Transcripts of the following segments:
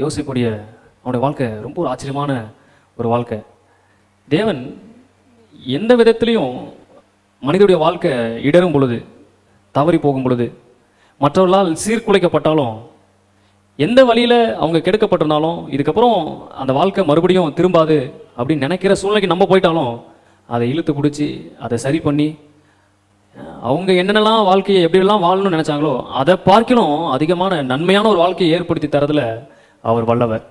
யோசிப்புடைய அவனுடைய வாழ்க்கை ரொம்ப ஒரு ஆச்சரியமான ஒரு வாழ்க்கை. தேவன் எந்த விதத்திலையும் மனிதனுடைய வாழ்க்கை இடரும் பொழுது, தவறி போகும் பொழுது, மற்றவர்களால் சீர்குலைக்கப்பட்டாலும், எந்த வழியில் அவங்க கெடுக்கப்பட்டிருந்தாலும், இதுக்கப்புறம் அந்த வாழ்க்கை மறுபடியும் திரும்பாது அப்படின்னு நினைக்கிற சூழ்நிலைக்கு நம்ம போயிட்டாலும் அதை இழுத்து பிடிச்சி அதை சரி பண்ணி அவங்க என்னென்னலாம் வாழ்க்கையை எப்படியெல்லாம் வாழணும்னு நினைச்சாங்களோ அதை பார்க்கணும் அதிகமான நன்மையான ஒரு வாழ்க்கையை ஏற்படுத்தி தரதுல அவர் வல்லவர்.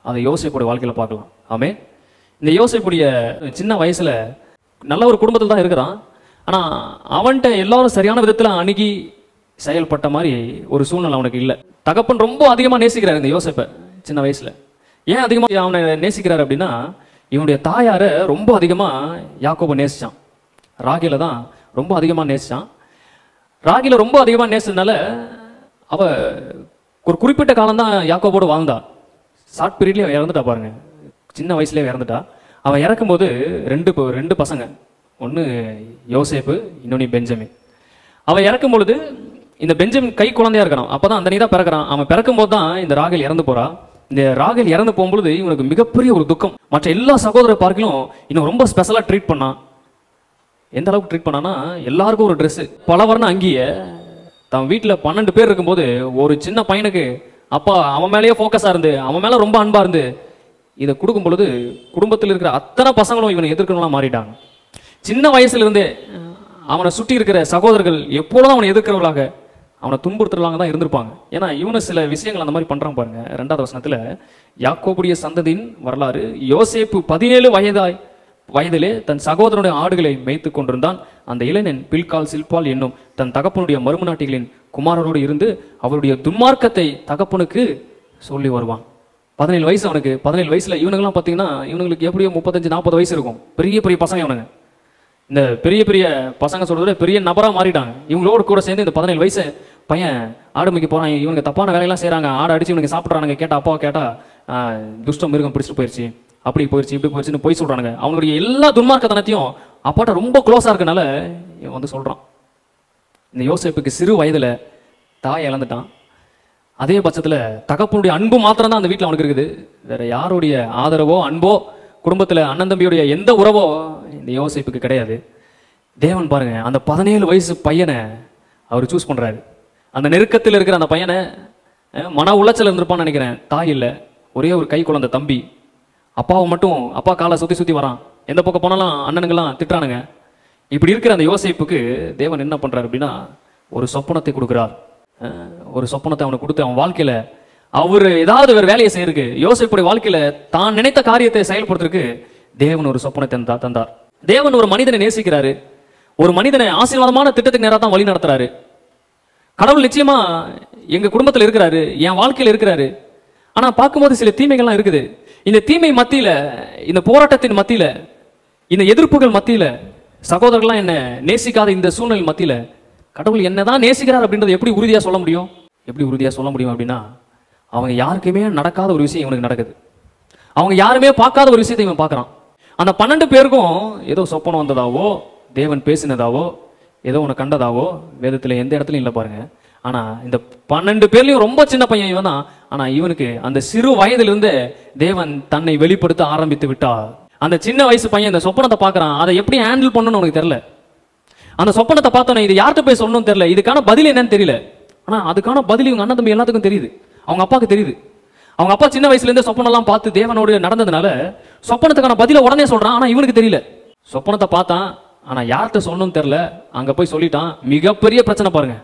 அதை யோசிப்புடைய வாழ்க்கையில் பார்க்கலாம். ஆமே, இந்த யோசிப்புடைய சின்ன வயசுல நல்ல ஒரு குடும்பத்தில் தான் இருக்கிறான். ஆனால் அவன்கிட்ட எல்லாரும் சரியான விதத்தில் அணுகி செயல்பட்ட மாதிரி ஒரு சூழ்நிலை அவனுக்கு இல்லை. தகப்பன் ரொம்ப அதிகமாக நேசிக்கிறார் இந்த யோசேப்பை சின்ன வயசுல. ஏன் அதிகமாக அவனை நேசிக்கிறார் அப்படின்னா, இவனுடைய தாயாரை ரொம்ப அதிகமாக யாக்கோபை நேசிச்சான். ராகில தான் ரொம்ப அதிகமாக நேசிச்சான். ராகில ரொம்ப அதிகமாக நேசிச்சதுனால அவ ஒரு குறிப்பிட்ட காலம் தான் யாக்கோபோடு வாழ்ந்தா. ஷார்ட் பீரியட்லேயே அவன் இறந்துட்டா பாருங்க, சின்ன வயசுலேயே இறந்துட்டா. அவன் இறக்கும்போது ரெண்டு பசங்க, ஒன்று யோசேப்பு, இன்னொன்று பெஞ்சமின். அவன் இறக்கும் பொழுது இந்த பெஞ்சமின் கை குழந்தையா இருக்கணும், அப்பதான் அந்த நீ தான் பிறக்கிறான். அவன் பிறக்கும் போது தான் இந்த ராகேல் இறந்து போறா. இந்த ராகேல் இறந்து போகும்பொழுது இவனுக்கு மிகப்பெரிய ஒரு துக்கம். மற்ற எல்லா சகோதர பார்க்கலும் இன்னும் ரொம்ப ஸ்பெஷலாக ட்ரீட் பண்ணான். எந்த அளவுக்கு ட்ரீட் பண்ணான்னா, எல்லாருக்கும் ஒரு ட்ரெஸ்ஸு, பல வர்ண அங்கேய. தன் வீட்டில் 12 பேர் இருக்கும்போது ஒரு சின்ன பையனுக்கு அப்பா அவன் மேலேயே ஃபோக்கஸாக இருந்து அவன் மேலே ரொம்ப அன்பாக இருந்து இதை கொடுக்கும் பொழுது குடும்பத்தில் இருக்கிற அத்தனை பசங்களும் இவனை எதிர்க்கிறவங்களாம் மாறிட்டாங்க. சின்ன வயசுலேருந்தே அவனை சுற்றி இருக்கிற சகோதரர்கள் எப்பொழுதும் அவனை எதிர்க்கிறவர்களாக, அவனை துன்புறுத்துறவங்க தான் இருந்திருப்பாங்க. ஏன்னா இவனு சில விஷயங்கள் அந்த மாதிரி பண்ணுறான் பாருங்க. 2வது வசனத்தில் யாக்கோபுடைய சந்ததியின் வரலாறு. யோசேப்பு 17 வயதிலே தன் சகோதரனுடைய ஆடுகளை மேய்த்து கொண்டிருந்தான். அந்த இளைஞன் பில்கால் சில்பால் என்னும் தன் தகப்பனுடைய மறுமநாட்டிகளின் குமாரரோடு இருந்து அவருடைய துன்மார்க்கத்தை தகப்பனுக்கு சொல்லி வருவான். 17 வயசு அவனுக்கு. 17 வயசுல இவனுங்கெல்லாம் பார்த்தீங்கன்னா இவனுங்களுக்கு எப்படியோ 35-40 வயசு இருக்கும். பெரிய பெரிய பசங்க இவனுங்க. இந்த பெரிய பெரிய பசங்க சொல்றத பெரிய நபராக மாறிட்டாங்க. இவங்களோட கூட சேர்ந்து இந்த 17 வயசு பையன் ஆடு மேய்க்க போறான். இவனுக்கு தப்பான வேலையெல்லாம் செய்யறாங்க. ஆடு அடிச்சு இவனுக்கு சாப்பிட்றானுங்க. கேட்டா அப்பாவை கேட்டா துஷ்டம் மிருகம் பிடிச்சிட்டு போயிடுச்சு, அப்படி போயிடுச்சு, இப்படி போயிடுச்சுன்னு போய் சொல்றானுங்க. அவனுடைய எல்லா துன்மார்க்கத்தனத்தையும் அப்பாட்ட ரொம்ப க்ளோஸா இருக்கனால இவன் வந்து சொல்றான். இந்த யோசேப்புக்கு சிறு வயதுல தாயை இழந்துட்டான். அதே பட்சத்துல தகப்பனுடைய அன்பு மாத்திரம் தான் அந்த வீட்டில் அவனுக்கு இருக்குது. வேற யாருடைய ஆதரவோ அன்போ குடும்பத்துல அண்ணன் தம்பியுடைய எந்த உறவோ இந்த யோசேப்புக்கு கிடையாது. தேவன் பாருங்க, அந்த 17 வயசு பையனை அவர் சூஸ் பண்றாரு. அந்த நெருக்கத்தில் இருக்கிற அந்த பையனை, மன உளைச்சல் இருந்திருப்பான்னு நினைக்கிறேன். தாய் இல்லை, ஒரே ஒரு கை குழந்தை தம்பி. அப்பாவை மட்டும் அப்பா காலை சுற்றி வரான். எந்த பக்கம் போனாலும் அண்ணனுங்கெல்லாம் திட்டுறானுங்க. இப்படி இருக்கிற அந்த யோசேப்புக்கு தேவன் என்ன பண்றாரு அப்படின்னா, ஒரு சொப்பனத்தை கொடுக்குறார். ஒரு சொப்பனத்தை அவனுக்கு கொடுத்து அவன் வாழ்க்கையில அவர் ஏதாவது ஒரு வேலையை செய்யறதுக்கு, யோசேப்புடைய வாழ்க்கையில தான் நினைத்த காரியத்தை செயல்படுறதுக்கு தேவன் ஒரு சொப்பனத்தை தந்தார். தேவன் ஒரு மனிதனை நேசிக்கிறாரு. ஒரு மனிதனை ஆசீர்வாதமான திட்டத்துக்கு நேராக தான் வழி நடத்துறாரு. கடவுள் நிச்சயமா எங்க குடும்பத்தில் இருக்கிறாரு, என் வாழ்க்கையில் இருக்கிறாரு. ஆனா பார்க்கும்போது சில தீமைகள்லாம் இருக்குது. இந்த தீமை மத்தியில, இந்த போராட்டத்தின் மத்தியில, இந்த எதிர்ப்புகள் மத்தியில, சகோதரர்கள்லாம் என்ன நேசிக்காத இந்த சூழ்நிலை மத்தியில கடவுள் என்னதான் நேசிக்கிறார் அப்படின்றது எப்படி உறுதியா சொல்ல முடியும்? எப்படி உறுதியா சொல்ல முடியும் அப்படின்னா, அவங்க யாருக்குமே நடக்காத ஒரு விஷயம் இவனுக்கு நடக்குது. அவங்க யாருமே பார்க்காத ஒரு விஷயத்தை இவன் பார்க்கறான். அந்த 12 பேருக்கும் ஏதோ சொப்பனம் வந்ததாவோ, தேவன் பேசினதாவோ, ஏதோ ஒன்று கண்டதாவோ வேதத்தில் எந்த இடத்துலையும் இல்லை பாருங்க. ஆனா இந்த 12 பேர்லையும் ரொம்ப சின்ன பையன் இவன் தான். ஆனா இவனுக்கு அந்த சிறு வயதிலிருந்து தேவன் தன்னை வெளிப்படுத்த ஆரம்பித்து விட்டார். அந்த சின்ன வயசு பையன் இந்த சொப்பனத்தை பார்க்கறான். அதை எப்படி ஹேண்டில் பண்ணணும்னு உனக்கு தெரியல. அந்த சொப்பனத்தை பார்த்தோன்னே இது யார்கிட்ட போய் சொல்லணும்னு தெரியல, இதுக்கான பதில் என்னன்னு தெரியல. ஆனா அதுக்கான பதில் இவங்க அண்ணன் தம்பி எல்லாத்துக்கும் தெரியுது, அவங்க அப்பாவுக்கு தெரியுது. அவங்க அப்பா சின்ன வயசுல இருந்தே சொப்பனெல்லாம் பார்த்து தேவனோடு நடந்ததுனால சொப்பனத்துக்கான பதில உடனே சொல்றான். ஆனா இவனுக்கு தெரியல. சொப்பனத்தை பார்த்தான், ஆனா யார்கிட்ட சொல்லணும்னு தெரியல. அங்க போய் சொல்லிட்டான். மிகப்பெரிய பிரச்சனை பாருங்க.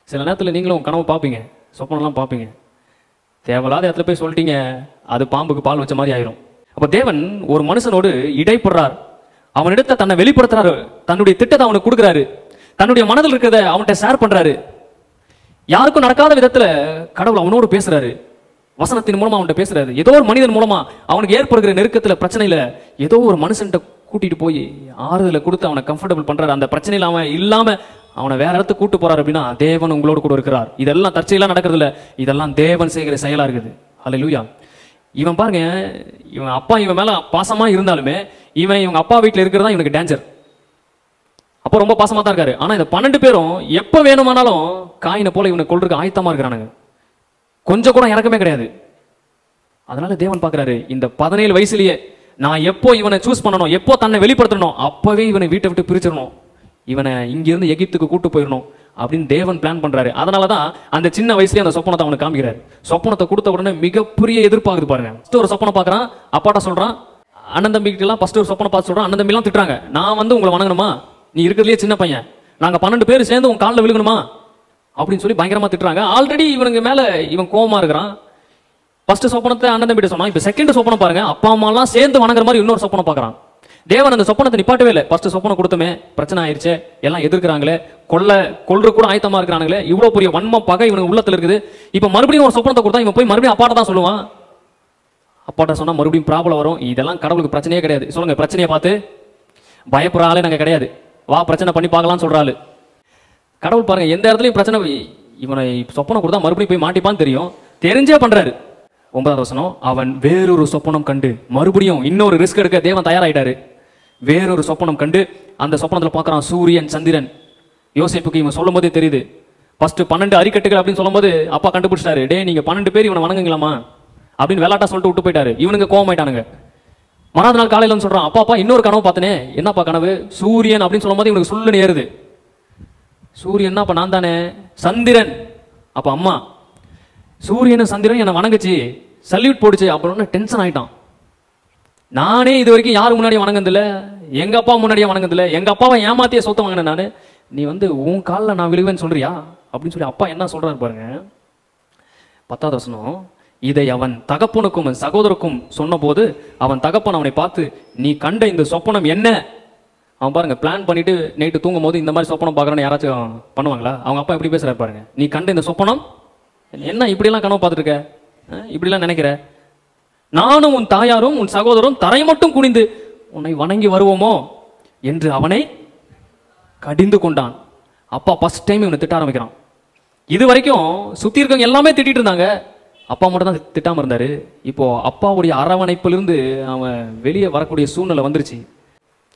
சில நேரத்தில் நீங்களும் கனவு பார்ப்பீங்க, சொப்பனம்லாம் பார்ப்பீங்க. தேவையில்லாத இடத்துல போய் சொல்லிட்டீங்க, அது பாம்புக்கு பால் வச்ச மாதிரி ஆயிரும். அப்ப தேவன் ஒரு மனுஷனோடு இடைப்படுறார். அவனிடத்தை தன்னை வெளிப்படுத்துறாரு. தன்னுடைய திட்டத்தை அவனுக்கு கொடுக்குறாரு. தன்னுடைய மனதில் இருக்கிறத அவன்கிட்ட ஷேர் பண்றாரு. யாருக்கும் நடக்காத விதத்துல கடவுள் அவனோடு பேசுறாரு. வசனத்தின் மூலமா அவன்கிட்ட பேசுறாரு. ஏதோ ஒரு மனிதன் மூலமா அவனுக்கு ஏற்படுகிற நெருக்கத்துல, பிரச்சனையில ஏதோ ஒரு மனுஷன்கிட்ட கூட்டிட்டு போய் ஆறுதலை கொடுத்து அவனை கம்ஃபர்டபுள் பண்றாரு. அந்த பிரச்சனையில அவன் இல்லாம அவனை வேற இடத்துக்கு கூட்டு போறாரு அப்படின்னா தேவன் உங்களோடு கூட இருக்கிறார். இதெல்லாம் தற்செயலா நடக்கிறது இல்ல, இதெல்லாம் தேவன் செய்கிற செயலா இருக்குது. ஹல்லேலூயா. இவன் பாருங்க, இவன் அப்பா இவன் மேல பாசமா இருந்தாலுமே இவன் இவங்க அப்பா வீட்டில் இருக்கிறதா இவனுக்கு டேஞ்சர். அப்போ ரொம்ப பாசமா தான் இருக்காரு. ஆனா இந்த 12 பேரும் எப்ப வேணுமானாலும் காயினை போல இவனை கொல்றதுக்கு ஆயத்தமா இருக்கிறானுங்க. கொஞ்சம் கூட இறக்கமே கிடையாது. அதனால தேவன் பார்க்குறாரு, இந்த 17 வயசுலயே நான் எப்போ இவனை சூஸ் பண்ணணும், எப்போ தன்னை வெளிப்படுத்தணும், அப்பவே இவனை வீட்டை விட்டு பிரிச்சிடணும், இவனை இங்கிருந்து எகிப்துக்கு கூட்டு போயிடணும் அப்படின்னு தேவன் பிளான் பண்றாரு. அதனாலதான் அந்த சின்ன வயசுலயே அந்த சொப்பனத்தை அவனுக்கு காமிக்கிறாரு. சொப்பனத்தை கொடுத்த உடனே மிகப்பெரிய எதிர்பார்க்குது பாருங்க. ஃபர்ஸ்ட் ஒரு சொப்பனை பார்க்கறான், அப்பாட்ட சொல்றான், அண்ணன் தம்பிக்கெல்லாம் ஃபர்ஸ்ட் ஒரு சொப்பனை பார்த்து சொல்றான். அண்ணன் தம்பி எல்லாம் திட்டுறாங்க, நான் வந்து உங்களை வணங்கணுமா, நீ இருக்கிறதுலே சின்ன பையன், நாங்க 12 பேர் சேர்ந்து உங்க காலில் விழுகணுமா அப்படின்னு சொல்லி பயங்கரமா திட்டுறாங்க. ஆல்ரெடி இவனுக்கு மேல இவன் கோவமா இருக்கிறான். ஃபர்ஸ்ட் சொப்பனத்தை அண்ணன் தம்பிட்ட சொன்னான், இப்ப செகண்ட் சொப்பனை பாருங்க, அப்பா அம்மா எல்லாம் சேர்ந்து வணங்குற மாதிரி இன்னொரு சொப்பனை பார்க்கறான். தேவன் அந்த சொப்பனத்தை நிப்பாட்டவே இல்லை. ஃபர்ஸ்ட் சொப்பனை கொடுத்தமே பிரச்சனை ஆயிடுச்சு, எல்லாம் எதிர்க்கிறாங்களே, கொல்ற கூட ஆயத்தமா இருக்கிறாங்களே, இவ்வளவு பெரிய வன்ம பகை இவனுக்கு உள்ளத்துல இருக்குது. இப்ப மறுபடியும் ஒரு சொப்பனத்தை கொடுத்தா இவன் போய் மறுபடியும் அப்பாட்ட தான் சொல்லுவான். அப்பாட்ட சொன்னா மறுபடியும் ப்ராப்ளம் வரும். இதெல்லாம் கடவுளுக்கு பிரச்சனையே கிடையாது. சொல்லுங்க, பிரச்சனையை பார்த்து பயப்படுற ஆளே நாங்க கிடையாது, வா பிரச்சனை பண்ணி பார்க்கலாம்னு சொல்றாரு கடவுள். பாருங்க, எந்த இடத்துலயும் பிரச்சனை, இவனை சொப்பனம் கொடுத்தா மறுபடியும் போய் மாட்டிப்பான்னு தெரியும், தெரிஞ்சே பண்றாரு. 9வது வசனம், அவன் வேறொரு சொப்பனம் கண்டு, மறுபடியும் இன்னொரு ரிஸ்க் எடுக்க தேவன் தயாராயிட்டாரு. வேறொரு சொப்பனம் கண்டு அந்த சொப்பனத்துல பார்க்கறான் சூரியன் சந்திரன். யோசேப்புக்கு இவன் சொல்லும் போதே தெரியுது. ஃபர்ஸ்ட் 12 அரிக்கட்டுகள் அப்படின்னு சொல்லும் போது அப்பா கண்டுபிடிச்சாரு, டே நீங்க 12 பேர் இவனை வணங்குங்களாமா அப்படின்னு விளையாட்டா சொல்லிட்டு விட்டு போயிட்டாரு. இவனுக்கு கோவமாயிட்டானுங்க. மறாவது நாள் காலையில சொல்றான், அப்பா இன்னொரு கனவு பார்த்தனே. என்னப்பா கனவு? சூரியன் அப்படின்னு சொல்லும் போது இவனுக்கு சொல்லுன்னு ஏறுது. சூரியன் அப்ப நான் தானே, சந்திரன் அப்ப அம்மா, சூரியன் சந்திரன் என்னை வணங்குச்சு, சல்யூட் போடுச்சு. அப்புறம் டென்ஷன் ஆயிட்டான். நானே இது வரைக்கும் யாரு முன்னாடியே வணங்குதில்ல, எங்க அப்பா முன்னாடியே வணங்குதில்ல, எங்க அப்பாவை ஏமாத்திய சொத்தை வாங்கினேன் நானு, நீ வந்து உன் காலில் நான் விழுவேன்னு சொல்றியா அப்படின்னு சொல்லி அப்பா என்ன சொல்றாரு பாருங்க. 10வது வசனம், இதை அவன் தகப்பனுக்கும் சகோதரருக்கும் சொன்ன போது அவன் தகப்பன் அவனை பார்த்து, நீ கண்ட இந்த சொப்பனம் என்ன? அவன் பாருங்க பிளான் பண்ணிட்டு நைட்டு தூங்கும் போது இந்த மாதிரி சொப்பனம் பார்க்கறன்னு யாராச்சும் பண்ணுவாங்களா? அவங்க அப்பா எப்படி பேசுறாரு பாருங்க, நீ கண்ட இந்த சொப்பனம் என்ன, இப்படியெல்லாம் கனவு பார்த்துட்டு இருக்க, இப்படிலாம் நினைக்கிற, நானும் உன் தாயாரும் உன் சகோதரரும் தரை மட்டும் குனிந்து உன்னை வணங்கி வருவோமோ என்று அவனை கடிந்து கொண்டான். அப்பா ஃபர்ஸ்ட் டைம் இவனை திட்ட ஆரம்பிக்கிறான். இது வரைக்கும் சுத்தி இருக்கவங்க எல்லாமே திட்டிட்டு இருந்தாங்க, அப்பா மட்டும் தான் திட்டாம இருந்தாரு. இப்போ அப்பாவுடைய அரவணைப்பிலிருந்து அவன் வெளியே வரக்கூடிய சூழ்நிலை வந்துருச்சு.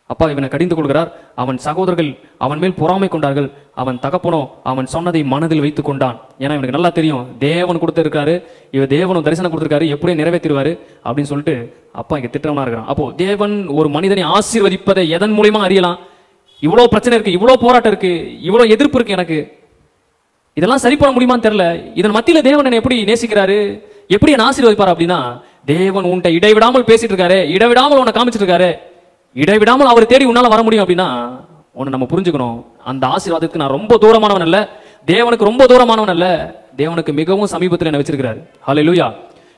அப்பா இவனை கடிந்து கொள்கிறார். அவன் சகோதரர்கள் அவன் மேல் பொறாமை கொண்டார்கள். அவன் தகப்பனோ அவன் சொன்னதை மனதில் வைத்துக் கொண்டான். ஏன்னா இவனுக்கு நல்லா தெரியும், தேவன் கொடுத்திருக்காரு, இவன் தேவனும் தரிசனம் கொடுத்திருக்காரு, எப்படியும் நிறைவேற்றிடுவாரு அப்படின்னு சொல்லிட்டு அப்பா இங்க திட்டவனா இருக்கிறான். அப்போ தேவன் ஒரு மனிதனை ஆசீர்வதிப்பதை எதன் மூலியமா அறியலாம்? இவ்வளவு பிரச்சனை இருக்கு, இவ்வளவு போராட்டம் இருக்கு, இவ்வளவு எதிர்ப்பு இருக்கு, எனக்கு இதெல்லாம் சரி பண்ண முடியுமான்னு தெரியல. இதன் மத்தியில தேவன் என்னை எப்படி நேசிக்கிறாரு, எப்படி என்ன ஆசீர்வதிப்பார் அப்படின்னா, தேவன் உன்கிட்ட இடைவிடாமல் பேசிட்டு இருக்காரு, இடைவிடாமல் உன்னை காமிச்சிட்டு இருக்காரு, இடைவிடாமல் அவர் தேடி உன்னால வர முடியும் அப்படின்னா ஒன்னு நம்ம புரிஞ்சுக்கணும், அந்த ஆசீர்வாதத்துக்கு நான் ரொம்ப தூரமானவன் அல்ல, தேவனுக்கு ரொம்ப தூரமானவன் அல்ல, தேவனுக்கு மிகவும் சமீபத்தில் என்ன வச்சிருக்கிறார். ஹல்லேலூயா.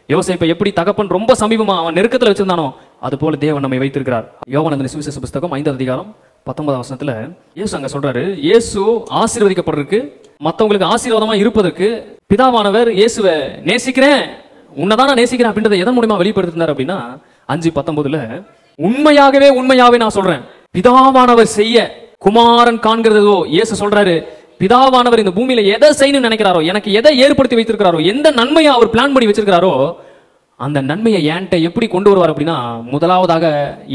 யோசேப்பை எப்படி தகப்பன் ரொம்ப சமீபமா அவன் நெருக்கத்தில் வச்சிருந்தானோ அது போல தேவன் நம்மை வைத்திருக்கிறார். யோவான் சுவிசேஷ புத்தகம் 5வது அதிகாரம் 19வது வசனத்துல இயேசு அங்க சொல்றாரு, இயேசு ஆசீர்வதிக்கப்படுறதுக்கு, மற்றவங்களுக்கு ஆசீர்வாதமா இருப்பதற்கு பிதாவானவர் இயேசுவை நேசிக்கிறேன், உன்னதான நேசிக்கிறேன் அப்படின்றத எதன் மூலமா வெளிப்படுத்தினார் அப்படின்னா 5:19 உண்மையாவே நான் சொல்றேன், பிதாவானவர் செய்ய குமாரன் காண்கிறதோ. இயேசு சொல்றாரு, பிதாவானவர் இந்த பூமியில எதை செய்யணும்னு நினைக்கிறாரோ, எனக்கு எதை ஏற்படுத்தி வைத்திருக்கிறாரோ, எந்த நன்மையை அவர் பிளான் பண்ணி வச்சிருக்கிறாரோ அந்த நன்மையை என்கிட்ட எப்படி கொண்டு வருவார் அப்படின்னா, முதலாவதாக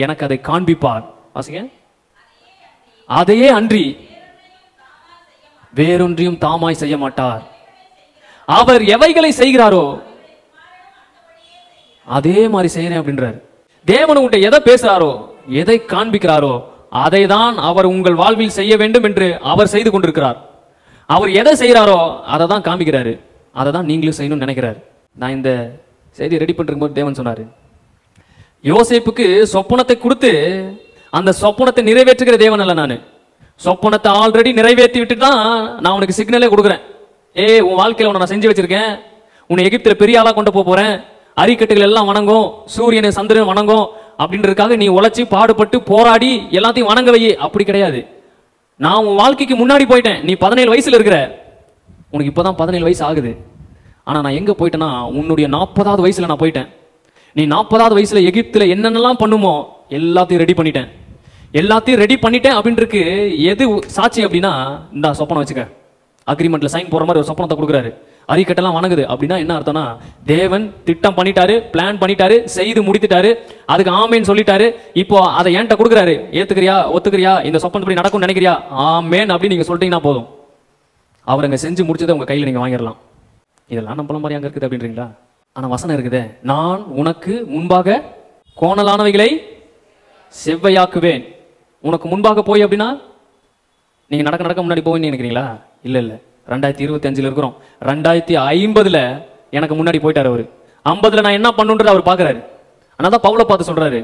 எனக்கு அதை காண்பிப்பார். வாசிங்க, அதையே அன்றி வேறொன்றையும் தாமாய் செய்ய மாட்டார். அவர் எவைகளை செய்கிறாரோ அதே மாதிரி செய்யறேன் அப்படின்றார். தேவன் உங்கள்கிட்ட எதை பேசுறாரோ, எதை காண்பிக்கிறாரோ அதை தான் அவர் உங்கள் வாழ்வில் செய்ய வேண்டும் என்று அவர் செய்து கொண்டிருக்கிறார். அவர் எதை செய்யறாரோ அதை தான் காண்பிக்கிறாரு, அதை தான் நீங்களும் செய்யணும்னு நினைக்கிறார். நான் இந்த செய்தியை ரெடி பண்ணிருக்கும் போது தேவன் சொன்னாரு, யோசேப்புக்கு சொப்பனத்தை கொடுத்து அந்த சொப்பனத்தை நிறைவேற்றுகிற தேவன் அல்ல, நான் சொப்பனத்தை ஆல்ரெடி நிறைவேற்றி விட்டு தான் நான் உனக்கு சிக்னலே கொடுக்குறேன். உன் வாழ்க்கையில உன்னை நான் செஞ்சு வச்சிருக்கேன், உன்னை எகிப்துல பெரிய ஆளா கொண்டு போறேன், அரிக்கட்டுகள் எல்லாம் வணங்கும், சூரியனை சந்திரன் வணங்கும் அப்படின்றதுக்காக நீ உழைச்சி பாடுபட்டு போராடி எல்லாத்தையும் வணங்க வை. அப்படி கிடையாது. நான் உன் வாழ்க்கைக்கு முன்னாடி போயிட்டேன். நீ 17 வயசுல இருக்கிற, உனக்கு இப்பதான் 17 வயசு ஆகுது. ஆனா நான் எங்க போயிட்டேன்னா உன்னுடைய 40வது வயசுல நான் போயிட்டேன். நீ 40வது வயசுல எகிப்துல என்னென்னலாம் பண்ணுமோ எல்லாத்தையும் ரெடி பண்ணிட்டேன். எல்லாத்தையும் ரெடி பண்ணிட்டேன் அப்படின்றதுக்கு எது சாட்சி அப்படின்னா, இந்த சொப்பனம் வச்சுக்க, அக்ரிமெண்ட்ல சைன் போற மாதிரி ஒரு சொப்பனத்தை கொடுக்குறாரு. அரிக்கட்டெல்லாம் வணங்குது அப்படின்னா என்ன அர்த்தம்னா, தேவன் திட்டம் பண்ணிட்டாரு, பிளான் பண்ணிட்டாரு, செய்து முடித்துட்டாரு, அதுக்கு ஆமேன்னு சொல்லிட்டாரு. இப்போ அதை என்கிட்ட கொடுக்குறாரு, ஏத்துக்கிறியா, ஒத்துக்கிறியா, இந்த சொப்பனப்படி நடக்கும் நினைக்கிறியா, ஆமேன் அப்படின்னு நீங்க சொல்லிட்டீங்கன்னா போதும், அவர் அங்க செஞ்சு முடிச்சதை உங்க கையில நீங்க வாங்கிடலாம். இதெல்லாம் நம்மள மாதிரி அங்க இருக்குது அப்படின்றீங்களா? ஆனா வசனம் இருக்குதே, நான் உனக்கு முன்பாக கோணலானவைகளை செவ்வையாக்குவேன். உனக்கு முன்பாக போய் அப்படின்னா நீங்க நடக்க நடக்க முன்னாடி போவீங்கன்னு நினைக்கிறீங்களா? இல்ல இல்ல, 2025 இருக்கிறோம். 2050 எனக்கு முன்னாடி போயிட்டாரு அவரு. 50 நான் என்ன பண்ணுன்றது அவர் பாக்குறாரு. ஆனாதான் பவுலை பார்த்து சொல்றாரு,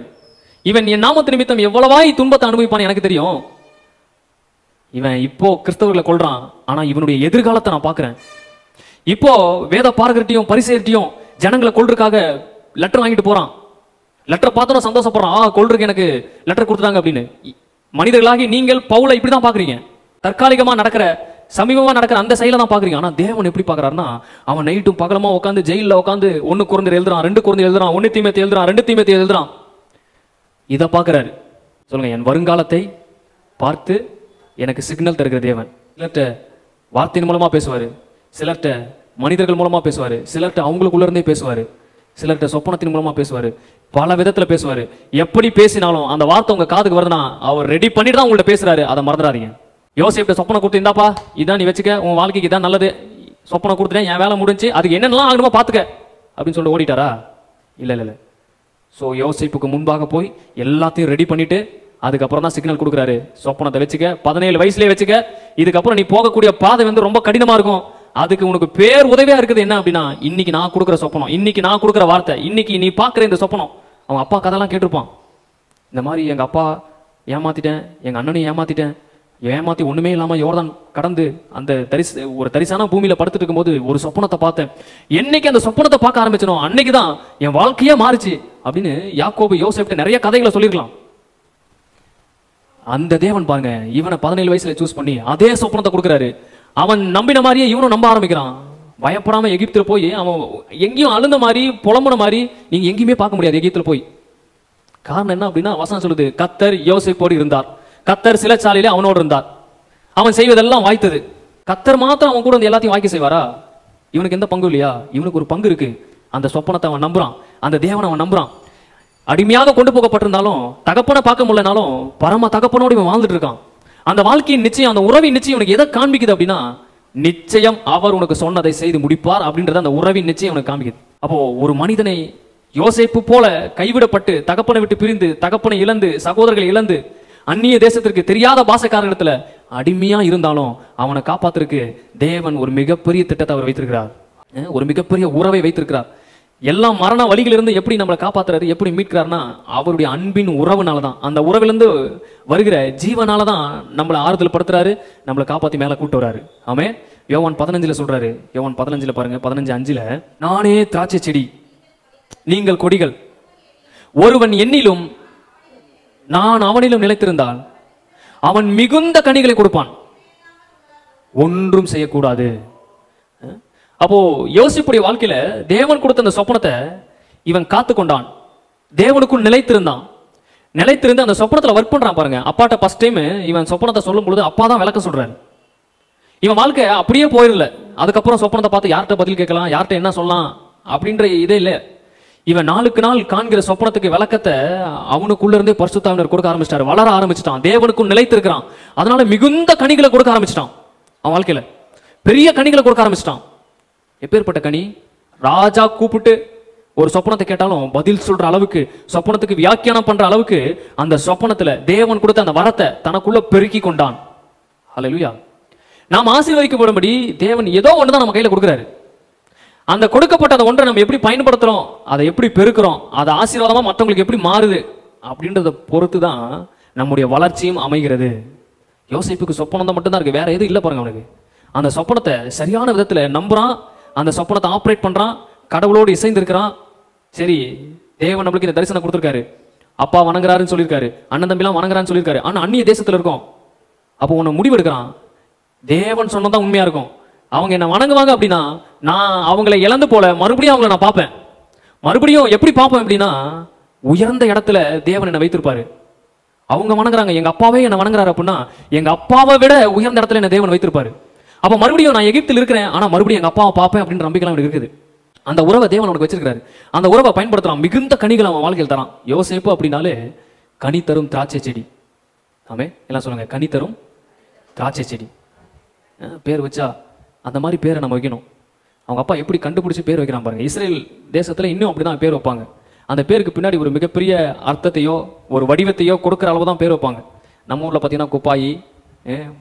இவன் என் நாமத்து நிமித்தம் எவ்வளவாய் துன்பத்தை அனுபவிப்பான்னு எனக்கு தெரியும். இவன் இப்போ கிறிஸ்தவர்களை கொள்றான், ஆனா இவனுடைய எதிர்காலத்தை நான் பாக்குறேன். இப்போ வேத பாரகர்கிட்டையும் பரிசேர்கிட்டையும் ஜனங்களை கொள்றதுக்காக லெட்டர் வாங்கிட்டு போறான். லெட்டர் பார்த்தோன்னா சந்தோஷப்படுறான், கொள்றதுக்கு எனக்கு லெட்டர் கொடுத்துட்டாங்க அப்படின்னு. மனிதர்களாகி நீங்கள் பவுலை இப்படிதான் பாக்குறீங்க. தற்காலிகமா நடக்கிற, சமீபமா நடக்கிற அந்த செயலை தான் பாக்குறீங்க. ஆனா தேவன் எப்படி பாக்குறாருன்னா, அவன் நைட்டும் பகலமா உட்காந்து ஜெயில உட்காந்து 1 கொரிந்தியர் எழுதுறான், 2 கொரிந்தியர் எழுதுறான், 1 தீமோத்தேயு எழுதுறான், 2 தீமோத்தேயு எழுதுறான். இதை பாக்குறாரு. சொல்லுங்க, என் வருங்காலத்தை பார்த்து எனக்கு சிக்னல் தருகிற தேவன். சிலர்கிட்ட வார்த்தையின் மூலமா பேசுவாரு, சிலர்கிட்ட மனிதர்கள் மூலமா பேசுவாரு, சிலர்கிட்ட அவங்களுக்குள்ள இருந்தே பேசுவாரு, சிலர்கிட்ட சொப்பனத்தின் மூலமா பேசுவாரு, பல விதத்துல பேசுவாரு. எப்படி பேசினாலும் அந்த வார்த்தை உங்க காதுக்கு வருதுன்னா அவர் ரெடி பண்ணிட்டு தான் உங்கள்ட்ட பேசுறாரு. அதை மறந்துடாதீங்க. யோசேப்ட்ட சொப்பனை கொடுத்து, இந்தாப்பா இதான் நீ வச்சுக்க, உன் வாழ்க்கைக்கு இதான் நல்லது, சொப்பனை கொடுத்துட்டேன், என் வேலை முடிஞ்சு, அதுக்கு என்னென்னலாம் ஆகணுமோ பாத்துக்க அப்படின்னு சொல்லிட்டு ஓடிட்டாரா? இல்ல இல்ல இல்ல. ஸோ யோசேப்புக்கு முன்பாக போய் எல்லாத்தையும் ரெடி பண்ணிட்டு அதுக்கப்புறம் தான் சிக்னல் கொடுக்குறாரு. சொப்பனத்தை வச்சுக்க, 17 வயசுலேயே வச்சுக்க, இதுக்கப்புறம் நீ போகக்கூடிய பாதை வந்து ரொம்ப கடினமா இருக்கும். அதுக்கு உனக்கு பேர் உதவியா இருக்குது என்ன அப்படின்னா, இன்னைக்கு நான் கொடுக்குற சொப்பனம், இன்னைக்கு நான் கொடுக்குற வார்த்தை, இன்னைக்கு நீ பார்க்குற இந்த சொப்பனம். அவன் அப்பா கதெல்லாம் கேட்டிருப்பான். இந்த மாதிரி எங்க அப்பா ஏமாத்திட்டேன், எங்க அண்ணனையும் ஏமாத்திட்டேன், ஏமாத்தி ஒண்ணுமே இல்லாம யோர்தான் கடந்து அந்த ஒரு தரிசான பூமியில படுத்துட்டு இருக்கும்போது ஒரு சொப்பனத்தை பார்த்தேன். என்னைக்கு அந்த சொப்பனத்தை பார்க்க ஆரம்பிச்சனோ அன்னைக்குதான் என் வாழ்க்கையே மாறிச்சு அப்படின்னு யாக்கோபு யோசேப்ட்ட நிறைய கதைகளை சொல்லிருக்கலாம். அந்த தேவன் பாருங்க, இவனை 17 வயசுல சூஸ் பண்ணி அதே சொப்பனத்தை கொடுக்குறாரு. அவன் நம்பின மாதிரியே இவனும் நம்ப ஆரம்பிக்கிறான். பயப்படாம எகிப்துல போய் அவன் எங்கேயும் அழுந்த மாதிரி புலம்புன மாதிரி நீங்க எங்கேயுமே பார்க்க முடியாது எகிப்துல போய். காரணம் என்ன அப்படின்னா, வசனம் சொல்லுது, கர்த்தர் யோசேப்போடு இருந்தார், கர்த்தர் சிறைச்சாலையிலே அவனோடு இருந்தார், அவன் செய்வதெல்லாம் வாய்த்தது. கர்த்தர் மாத்திரம் அவன் கூட வந்து எல்லாத்தையும் வாய்க்க செய்வாரா? இவனுக்கு எந்த பங்கு இல்லையா? இவனுக்கு ஒரு பங்கு இருக்கு. அந்த சொப்பனத்தை அவன் நம்புறான், அந்த தேவனை அவன் நம்புறான். அடிமையாக கொண்டு போகப்பட்டிருந்தாலும், தகப்பனை பார்க்க முடியலனாலும் பரம தகப்பனோடு இவன் வாழ்ந்துட்டு இருக்கான். அந்த வாழ்க்கையின் நிச்சயம், அந்த உறவின் நிச்சயம் உனக்கு எதை காண்பிக்குது அப்படின்னா, நிச்சயம் அவர் உனக்கு சொன்னதை செய்து முடிப்பார் அப்படின்றத அந்த உறவின் நிச்சயம் உனக்கு காண்பிக்குது. அப்போ ஒரு மனிதனை யோசேப்பு போல கைவிடப்பட்டு, தகப்பனை விட்டு பிரிந்து, தகப்பனை இழந்து, சகோதரர்களை இழந்து, அந்நிய தேசத்திற்கு தெரியாத பாஷைக்காரனிடத்துல அடிமையா இருந்தாலும் அவனை காப்பாத்துறதுக்கு தேவன் ஒரு மிகப்பெரிய திட்டத்தை அவர் வைத்திருக்கிறார், ஒரு மிகப்பெரிய உறவை வைத்திருக்கிறார். எல்லாம் மரண வழிகளிலிருந்து எப்படி நம்மளை காப்பாத்துறாரு, எப்படி மீட்கிறாருன்னா அவருடைய அன்பின் உறவுனால தான், அந்த உறவிலிருந்து வருகிற ஜீவனால தான் நம்மளை ஆறுதல் படுத்துறாரு, நம்மளை காப்பாத்தி மேல கூட்டு வராரு. ஆமே. யோவான் 15 சொல்றாரு, யோவான் 15 பாருங்க, 15:5, நானே திராட்சை செடி, நீங்கள் கொடிகள், ஒருவன் என்னிலும் நான் அவனிலும் நிலைத்திருந்தால் அவன் மிகுந்த கனிகளை கொடுப்பான், ஒன்றும் செய்யக்கூடாது. அப்போ யோசிப்புடைய வாழ்க்கையில தேவன் கொடுத்த அந்த சொப்பனத்தை இவன் காத்து கொண்டான், தேவனுக்குள் நிலைத்திருந்தான். நிலைத்திருந்து அந்த சொப்பனத்துல ஒர்க் பண்றான் பாருங்க. அப்பாட்ட ஃபர்ஸ்ட் டைம் இவன் சொப்பனத்தை சொல்லும் பொழுது அப்பா தான் விளக்கம் சொல்றாரு. இவன் வாழ்க்கை அப்படியே போயிடல. அதுக்கப்புறம் சொப்பனத்தை பார்த்து யார்கிட்ட பதில் கேட்கலாம், யார்கிட்ட என்ன சொல்லலாம் அப்படின்ற இதே இல்லை. இவன் நாளுக்கு நாள் காண்கிற சொப்பனத்துக்கு விளக்கத்தை அவனுக்குள்ள இருந்தே பரிசுத்த ஆவியானவர் கொடுக்க ஆரம்பிச்சிட்டாரு. வளர ஆரம்பிச்சிட்டான், தேவனுக்குள் நிலைத்திருக்கிறான். அதனால மிகுந்த கனிகளை கொடுக்க ஆரம்பிச்சிட்டான். அவன் வாழ்க்கையில பெரிய கனிகளை கொடுக்க ஆரம்பிச்சிட்டான். எப்பேற்பட்ட கனி? ராஜா கூப்பிட்டு ஒரு சொப்பனத்தை கேட்டாலும் பதில் சொல்ற அளவுக்கு, சொப்பனத்துக்கு வியாக்கியானம் பண்ற அளவுக்கு அந்த சொப்பனத்துல தேவன் கொடுத்த அந்த வரத்தை தனக்குள்ள பெருக்கி கொண்டான். ஹல்லேலூயா. நாம் ஆசீர்வதிக்கப்படும்படி தேவன் ஏதோ ஒண்ணுதான் நம்ம கையில கொடுக்குறாரு. அந்த கொடுக்கப்பட்ட அந்த ஒன்றை நம்ம எப்படி பயன்படுத்துறோம், அதை எப்படி பெருக்கிறோம், அது ஆசீர்வாதமா மற்றவங்களுக்கு எப்படி மாறுது அப்படின்றத பொறுத்து தான் நம்முடைய வளர்ச்சியும் அமைகிறது. யோசேப்புக்கு சொப்பனம் தான் மட்டும்தான் இருக்கு, வேற எதுவும் இல்லை பாருங்க. அவனுக்கு அந்த சொப்பனத்தை சரியான விதத்துல நம்புறான், அந்த சொப்பனத்தை ஆப்ரேட் பண்றான், கடவுளோடு இசைந்து இருக்கிறான். சரி, தேவன் நம்மளுக்கு இந்த தரிசனம் கொடுத்துருக்காரு, அப்பா வணங்குறாருன்னு சொல்லியிருக்காரு, அண்ணன் தம்பிலாம் வணங்குறான்னு சொல்லியிருக்காரு. ஆனா அந்நிய தேசத்துல இருக்கும். அப்போ உன்னை முடிவு எடுக்கிறான், தேவன் சொன்னதான் உண்மையா இருக்கும். அவங்க என்ன வணங்குவாங்க அப்படின்னா நான் அவங்களை இழந்து போல மறுபடியும் அவங்களை நான் பார்ப்பேன். மறுபடியும் எப்படி பார்ப்பேன் அப்படின்னா, உயர்ந்த இடத்துல தேவன் என்னை வைத்திருப்பாரு. அவங்க வணங்குறாங்க, எங்க அப்பாவே என்ன வணங்குறாரு அப்படின்னா எங்க அப்பாவை விட உயர்ந்த இடத்துல என்ன தேவன் வைத்திருப்பாரு. அப்ப மறுபடியும் நான் எகிப்தில் இருக்கிறேன், ஆனா மறுபடியும் எங்க அப்பாவை பார்ப்பேன் அப்படின்ற நம்பிக்கைலாம் எனக்கு இருக்குது. அந்த உறவை தேவன் அவனுக்கு வச்சிருக்காரு. அந்த உறவை பயன்படுத்துறான், மிகுந்த கனிகள் அவன் வாழ்க்கையில் தரான். யோசேப்பு அப்படின்னாலே கனி தரும் திராட்சை செடி. ஆமே, எல்லாம் சொல்லுங்க, கனி தரும் திராட்சை செடி. பேர் வச்சா அந்த மாதிரி பேரை நம்ம வைக்கணும். அவங்க அப்பா எப்படி கண்டுபிடிச்சி பேர் வைக்கிறான் பாருங்க. இஸ்ரேல் தேசத்தில் இன்னும் அப்படி தான் பேர் வைப்பாங்க. அந்த பேருக்கு பின்னாடி ஒரு மிகப்பெரிய அர்த்தத்தையோ ஒரு வடிவத்தையோ கொடுக்குற அளவு தான் பேர் வைப்பாங்க. நம்ம ஊரில் பார்த்தீங்கன்னா குப்பாயி,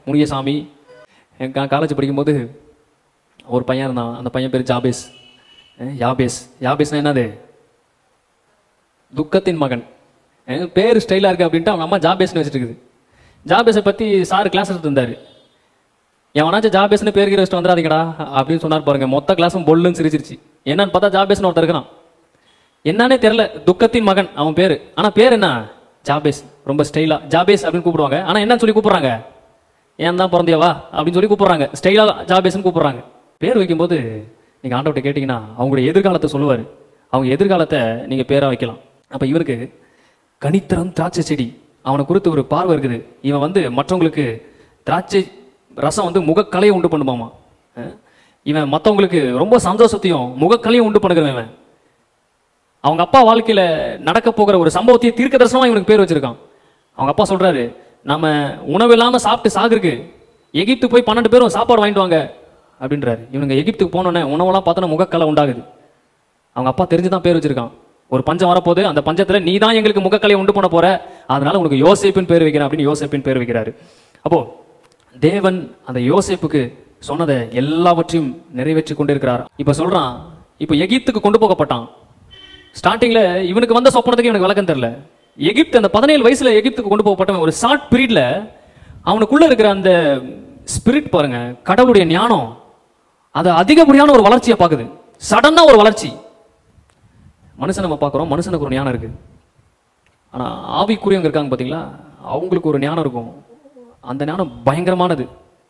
முனியசாமி. காலேஜ் படிக்கும்போது ஒரு பையன் இருந்தான், அந்த பையன் பேர் ஜாபேஸ். யாபேஸ்னா என்னது? துக்கத்தின் மகன். பேர் ஸ்டைலாக இருக்குது அப்படின்ட்டு அவங்க அம்மா ஜாபேஸ்னு வச்சுட்டு இருக்குது. ஜாபேஸை பற்றி சார் கிளாஸ் எடுத்து இருந்தார். எவனாச்சும் ஜாபேஸ்னு பேர் வச்சுட்டு வந்துடாதீங்கடா அப்படின்னு சொன்னார் பாருங்க. மொத்த கிளாஸும் பொல்லுன்னு சிரிச்சிருச்சு. என்னன்னு பார்த்தா ஜாபேஸ்னு ஒருத்தர் இருக்கிறான். என்னன்னே தெரியல, துக்கத்தின் மகன் அவன் பேர். ஆனால் பேர் என்ன? ஜாபேஸ். ரொம்ப ஸ்டைலா ஜாபேஸ் அப்படின்னு கூப்பிடுவாங்க. ஆனால் என்னன்னு சொல்லி கூப்பிடுறாங்க? ஏன் தான் பிறந்தியவா அப்படின்னு சொல்லி கூப்பிடுறாங்க. ஸ்டைலா ஜாபேஸ்ன்னு கூப்பிடுறாங்க. பேர் வைக்கும்போது நீங்கள் ஆண்டவர்கிட்ட கேட்டிங்கன்னா அவங்களுடைய எதிர்காலத்தை சொல்லுவார். அவங்க எதிர்காலத்தை நீங்கள் பேராக வைக்கலாம். அப்போ இவருக்கு கனித்தரம் திராட்சை செடி, அவனை குறித்து ஒரு பார்வை இருக்குது. இவன் வந்து மற்றவங்களுக்கு திராட்சை ரசம் வந்து முகக்கலையை உண்டு பண்ணுமாமா. இவன் மற்றவங்களுக்கு ரொம்ப சந்தோஷத்தையும் முகக்கலையும் உண்டு பண்ணுகிறவன். அவங்க அப்பா வாழ்க்கையில் நடக்க போகிற ஒரு சம்பவத்தையும் தீர்க்க தரிசனமாக இவனுக்கு பேர் வச்சிருக்கான். அவங்க அப்பா சொல்றாரு, நம்ம உணவு இல்லாமல் சாப்பிட்டு சாகுருக்கு எகிப்து போய் 12 பேரும் சாப்பாடு வாங்கிட்டு வாங்க அப்படின்றாரு. இவனுங்க எகிப்துக்கு போனோன்னே உணவெல்லாம் பார்த்தோன்னா முகக்கலை உண்டாகுது. அவங்க அப்பா தெரிஞ்சுதான் பேர் வச்சிருக்கான். ஒரு பஞ்சம் வரப்போது, அந்த பஞ்சத்தில் நீ தான் எங்களுக்கு முகக்கலையை உண்டு பண்ண போற, அதனால உனக்கு யோசேப்பின் பேர் வைக்கிறேன் அப்படின்னு யோசேப்பின் பேர் வைக்கிறாரு. அப்போ தேவன் அந்த யோசேப்புக்கு சொன்னதை எல்லாவற்றையும் நிறைவேற்றி கொண்டிருக்கிறார். இப்ப சொல்றான், இப்ப எகிப்துக்கு கொண்டு போகப்பட்டான். ஸ்டார்டிங்ல இவனுக்கு வந்த சொப்பனத்துக்கு இவனுக்கு விளக்கம் தெரியல. எகிப்து அந்த 17 வயசுல எகிப்துக்கு கொண்டு போகப்பட்டவன் ஒரு ஷார்ட் பீரியட்ல அவனுக்குள்ள இருக்கிற அந்த ஸ்பிரிட் பாருங்க, கடவுளுடைய ஞானம், அது அதிகப்படியான ஒரு வளர்ச்சியை பார்க்குது. சடனா ஒரு வளர்ச்சி. மனுஷன் நம்ம பார்க்குறோம், மனுஷனுக்கு ஒரு ஞானம் இருக்கு. ஆனா ஆவிக்குரியவங்க இருக்காங்க பார்த்தீங்களா, அவங்களுக்கு ஒரு ஞானம் இருக்கும். அந்த ஞானம் பயங்கரமானது.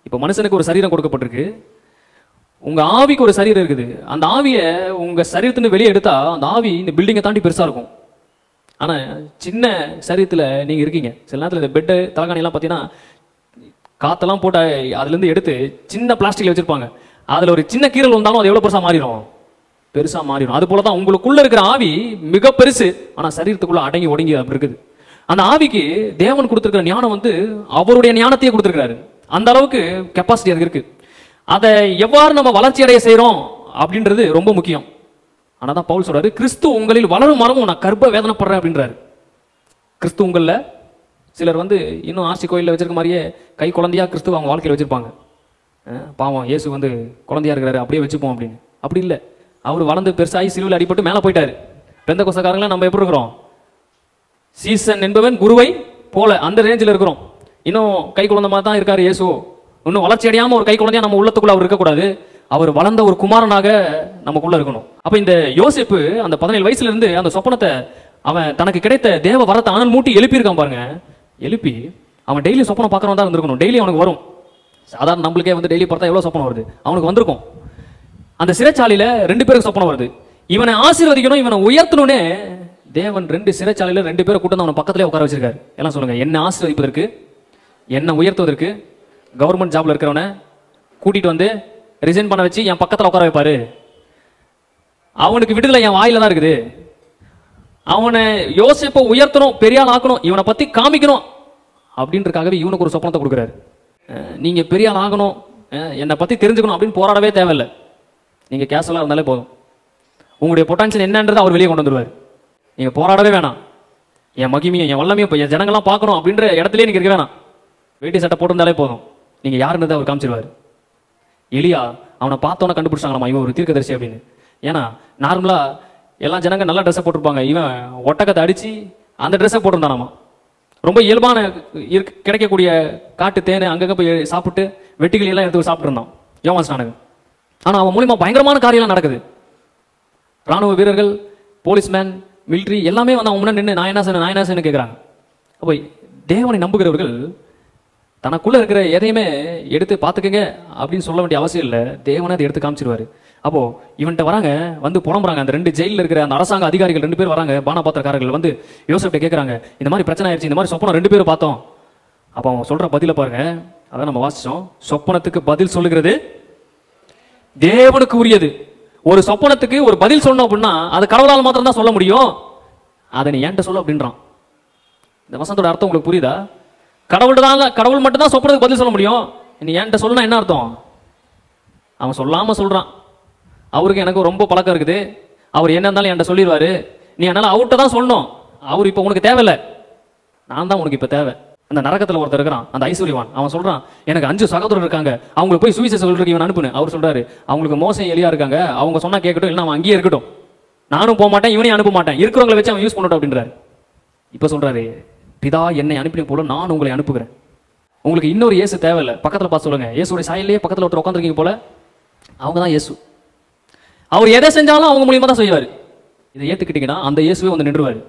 இப்போ மனுஷனுக்கு ஒரு சரீரம் கொடுக்கப்பட்டிருக்கு, உங்க ஆவிக்கு ஒரு சரீரம் இருக்குது. அந்த ஆவியை உங்க சரீரத்திலிருந்து வெளியே எடுத்தா அந்த ஆவி இந்த பில்டிங்கை தாண்டி பெருசா இருக்கும். ஆனா சின்ன சரீரத்தில் நீங்க இருக்கீங்க. சில நேரத்தில் இந்த பெட்டு தலைகாணியெல்லாம் பார்த்தீங்கன்னா காத்தெல்லாம் போட்டு அதுலேருந்து எடுத்து சின்ன பிளாஸ்டிக்ல வச்சிருப்பாங்க. அதுல ஒரு சின்ன கீரல் வந்தாலும் அது எவ்வளவு பெருசா மாறிடும். அது போலதான் உங்களுக்குள்ள இருக்கிற ஆவி மிக பெருசு, ஆனா சரீரத்துக்குள்ள அடங்கி ஒடுங்கி அப்படி இருக்குது. அந்த ஆவிக்கு தேவன் கொடுத்திருக்கிற ஞானம் வந்து அவருடைய ஞானத்தையே கொடுத்திருக்கிறாரு. அந்த அளவுக்கு கெப்பாசிட்டி அது இருக்கு. அதை எவ்வாறு நம்ம வளர்ச்சி அடைய செய்யறோம் அப்படின்றது ரொம்ப முக்கியம். ஆனாதான் பவுல் சொல்றாரு, கிறிஸ்து உங்களில் வளரும் மரமும் நான் கர்ப்ப வேதனைப்படுறேன் அப்படின்றாரு. கிறிஸ்து உங்களில் சிலர் வந்து இன்னும் ஆர்சி கோயிலில் வச்சிருக்க மாதிரியே கை குழந்தையா கிறிஸ்துவ அவங்க வாழ்க்கையில் வச்சிருப்பாங்க. பாவம் இயேசு வந்து குழந்தையா இருக்கிறாரு அப்படியே வச்சுப்போம் அப்படின்னு. அப்படி இல்லை, அவர் வளர்ந்து பெருசாகி சிலுவையில் அடிபட்டு மேலே போயிட்டாரு. பெந்தகோஸ்தக்காரங்களாம் நம்ம எப்படி இருக்கிறோம்? சீசன் என்பவன் குருவை போல அந்த ரேஞ்சில் இருக்கிறோம். இன்னும் கை குழந்தை மாதிரி தான் இருக்காரு இயேசு. இன்னும் வளர்ச்சி அடையாம ஒரு கை குழந்தையா நம்ம உள்ளத்துக்குள்ள அவர் இருக்கக்கூடாது. அவர் வளர்ந்த ஒரு குமாரனாக நமக்குள்ள இருக்கணும். அப்ப இந்த யோசேப்பு அந்த 17 வயசுல இருந்து அந்த சொப்பனத்தை அவன் தனக்கு கிடைத்த தேவ வரத்தை அனல் மூட்டி எழுப்பியிருக்கான் பாருங்க. எழுப்பி அவன் டெய்லி சொப்பனம் பார்க்கறவன் தான் இருந்திருக்கணும். டெய்லி அவனுக்கு வரும். சாதாரண நம்மளுக்கே வந்து டெய்லி பார்த்தா எவ்வளவு சொப்பனம் வருது, அவனுக்கு வந்திருக்கும். அந்த சிறைச்சாலையில 2 பேருக்கு சொப்பனம் வருது. இவனை ஆசீர்வதிக்கணும், இவனை உயர்த்தணும்னே தேவன் 2 சிறைச்சாலையில 2 பேரை கூட்டம் அவனை பக்கத்திலே உட்கார வச்சிருக்காரு. எல்லாம் சொல்லுங்க, என்ன ஆசீர்வதிப்பதற்கு, என்ன உயர்த்துவதற்கு. கவர்மெண்ட் ஜாப்ல இருக்கிறவனை கூட்டிட்டு வந்து ரிசைன் பண்ண வச்சு என் பக்கத்தில் உட்கார வைப்பாரு. அவனுக்கு விடுதலை என் வாயில தான் இருக்குது. அவனை யோசிப்ப உயர்த்தணும், பெரியாள் ஆக்கணும், இவனை பத்தி காமிக்கணும் அப்படின்றதுக்காகவே இவனுக்கு ஒரு சொப்பனத்தை கொடுக்குறாரு. நீங்க பெரியாள் ஆகணும், என்னை பத்தி தெரிஞ்சுக்கணும் அப்படின்னு போராடவே தேவையில்லை. நீங்க கேஷுவலா இருந்தாலே போதும். உங்களுடைய பொட்டன்ஷியல் என்னன்றது அவர் வெளியே கொண்டு வந்துருவார். நீங்க போராடவே வேணாம். என் மகிமையும் என் வல்லமையும் இப்போ என் ஜனங்கள்லாம் பார்க்கணும் அப்படின்ற இடத்துலயே நீங்க இருக்க வேணாம். வேட்டி சட்டை போட்டிருந்தாலே போதும், நீங்க யாருன்னு அவர் காமிச்சிருவாரு. எலியா அவனை பார்த்தோன்னே கண்டுபிடிச்சாங்களாமா இவன் ஒரு தீர்க்கதரிசி அப்படின்னு. ஏன்னா நார்மலா எல்லா ஜனங்க நல்ல ட்ரெஸ்ஸை போட்டிருப்பாங்க, இவன் ஒட்டகத்தை அடிச்சு அந்த ட்ரெஸ்ஸை போட்டிருந்தானாமா. ரொம்ப இயல்பான கிடைக்கக்கூடிய காட்டு தேனை அங்கங்க போய் சாப்பிட்டு வெட்டிகள் எல்லாம் எடுத்து சாப்பிட்டு இருந்தான் யோவான் ஸ்நானகன். ஆனா அவன் மூலியமா பயங்கரமான காரியம்லாம் நடக்குது. ராணுவ வீரர்கள், போலீஸ்மேன், மிலிட்ரி எல்லாமே வந்து அவன் முன்னாடி நின்று நான் என்ன செய்யணும் கேட்குறாங்க. அப்போ தேவனை நம்புகிறவர்கள் தனக்குள்ள இருக்கிற எதையுமே எடுத்து பார்த்துக்கங்க அப்படின்னு சொல்ல வேண்டிய அவசியம் இல்லை. தேவனை அதை எடுத்து காமிச்சிருவாரு. அப்போ இவன்கிட்ட வராங்க, வந்து புலம்புறாங்க. அந்த 2 ஜெயிலில் இருக்கிற அந்த அரசாங்க அதிகாரிகள் 2 பேர் வராங்க, பானபாத்திரக்காரர்கள் வந்து யோசேப்ட்ட கேட்குறாங்க, இந்த மாதிரி பிரச்சனை ஆயிடுச்சு, இந்த மாதிரி சொப்பனம் 2 பேரும் பார்த்தோம். அப்போ அவன் சொல்ற பதில பாருங்க, அதான் நம்ம வாசிச்சோம். சொப்பனத்துக்கு பதில் சொல்லுகிறது தேவனுக்கு உரியது. ஒரு சொப்பனத்துக்கு ஒரு பதில் சொல்லணும் அப்படின்னா அது கடவுளால் மாத்திரம் தான் சொல்ல முடியும். அதை நீ என்கிட்ட சொல்ல அப்படின்றான். இந்த வசனத்தோட அர்த்தம் உங்களுக்கு புரியுதா? கடவுள் மட்டும் தான் சொப்பனத்துக்கு பதில் சொல்ல முடியும். நீ என்கிட்ட சொல்லணும் என்ன அர்த்தம்? அவன் சொல்லாம சொல்றான். அவருக்கு எனக்கு ரொம்ப பழக்கம் இருக்குது, அவர் என்ன இருந்தாலும் என்கிட்ட சொல்லிடுவாரு, நீ என்னால் அவர்கிட்ட தான் சொல்லணும், அவர் இப்போ உனக்கு தேவையில்லை, நான் தான் உனக்கு இப்போ தேவை. அந்த நரகத்தில் ஒருத்தர் இருக்கிறான், அந்த ஐஸ்வர்யவான், அவன் சொல்றான், எனக்கு 5 சகோதரர் இருக்காங்க, அவங்களுக்கு போய் சுவிசேஷம் சொல்றதுக்கு இவன் அனுப்புனு. அவர் சொல்றாரு, அவங்களுக்கு மோசம் எலியா இருக்காங்க, அவங்க சொன்னா கேட்கட்டும், இல்லைன்னா அவன் அங்கேயே இருக்கட்டும், நானும் போக மாட்டேன், இவனையும் அனுப்ப மாட்டேன், இருக்கிறவங்களை வச்சு அவன் யூஸ் பண்ணட்டும் அப்படின்றாரு. இப்போ சொல்றாரு, பிதா என்னை அனுப்பின போல நான் உங்களை அனுப்புகிறேன். உங்களுக்கு இன்னொரு இயேசு தேவையில்லை. பக்கத்தில் பார்த்து சொல்லுங்க, இயேசுடைய சாயலையே பக்கத்தில் ஒருத்தர் உட்காந்துருக்கீங்க போல, அவங்க தான் இயேசு. அவர் எதை செஞ்சாலும் அவங்க மூலியமா தான் செய்வார். இதை ஏற்றுக்கிட்டீங்கன்னா அந்த இயேசுவே வந்து நின்றுவார்.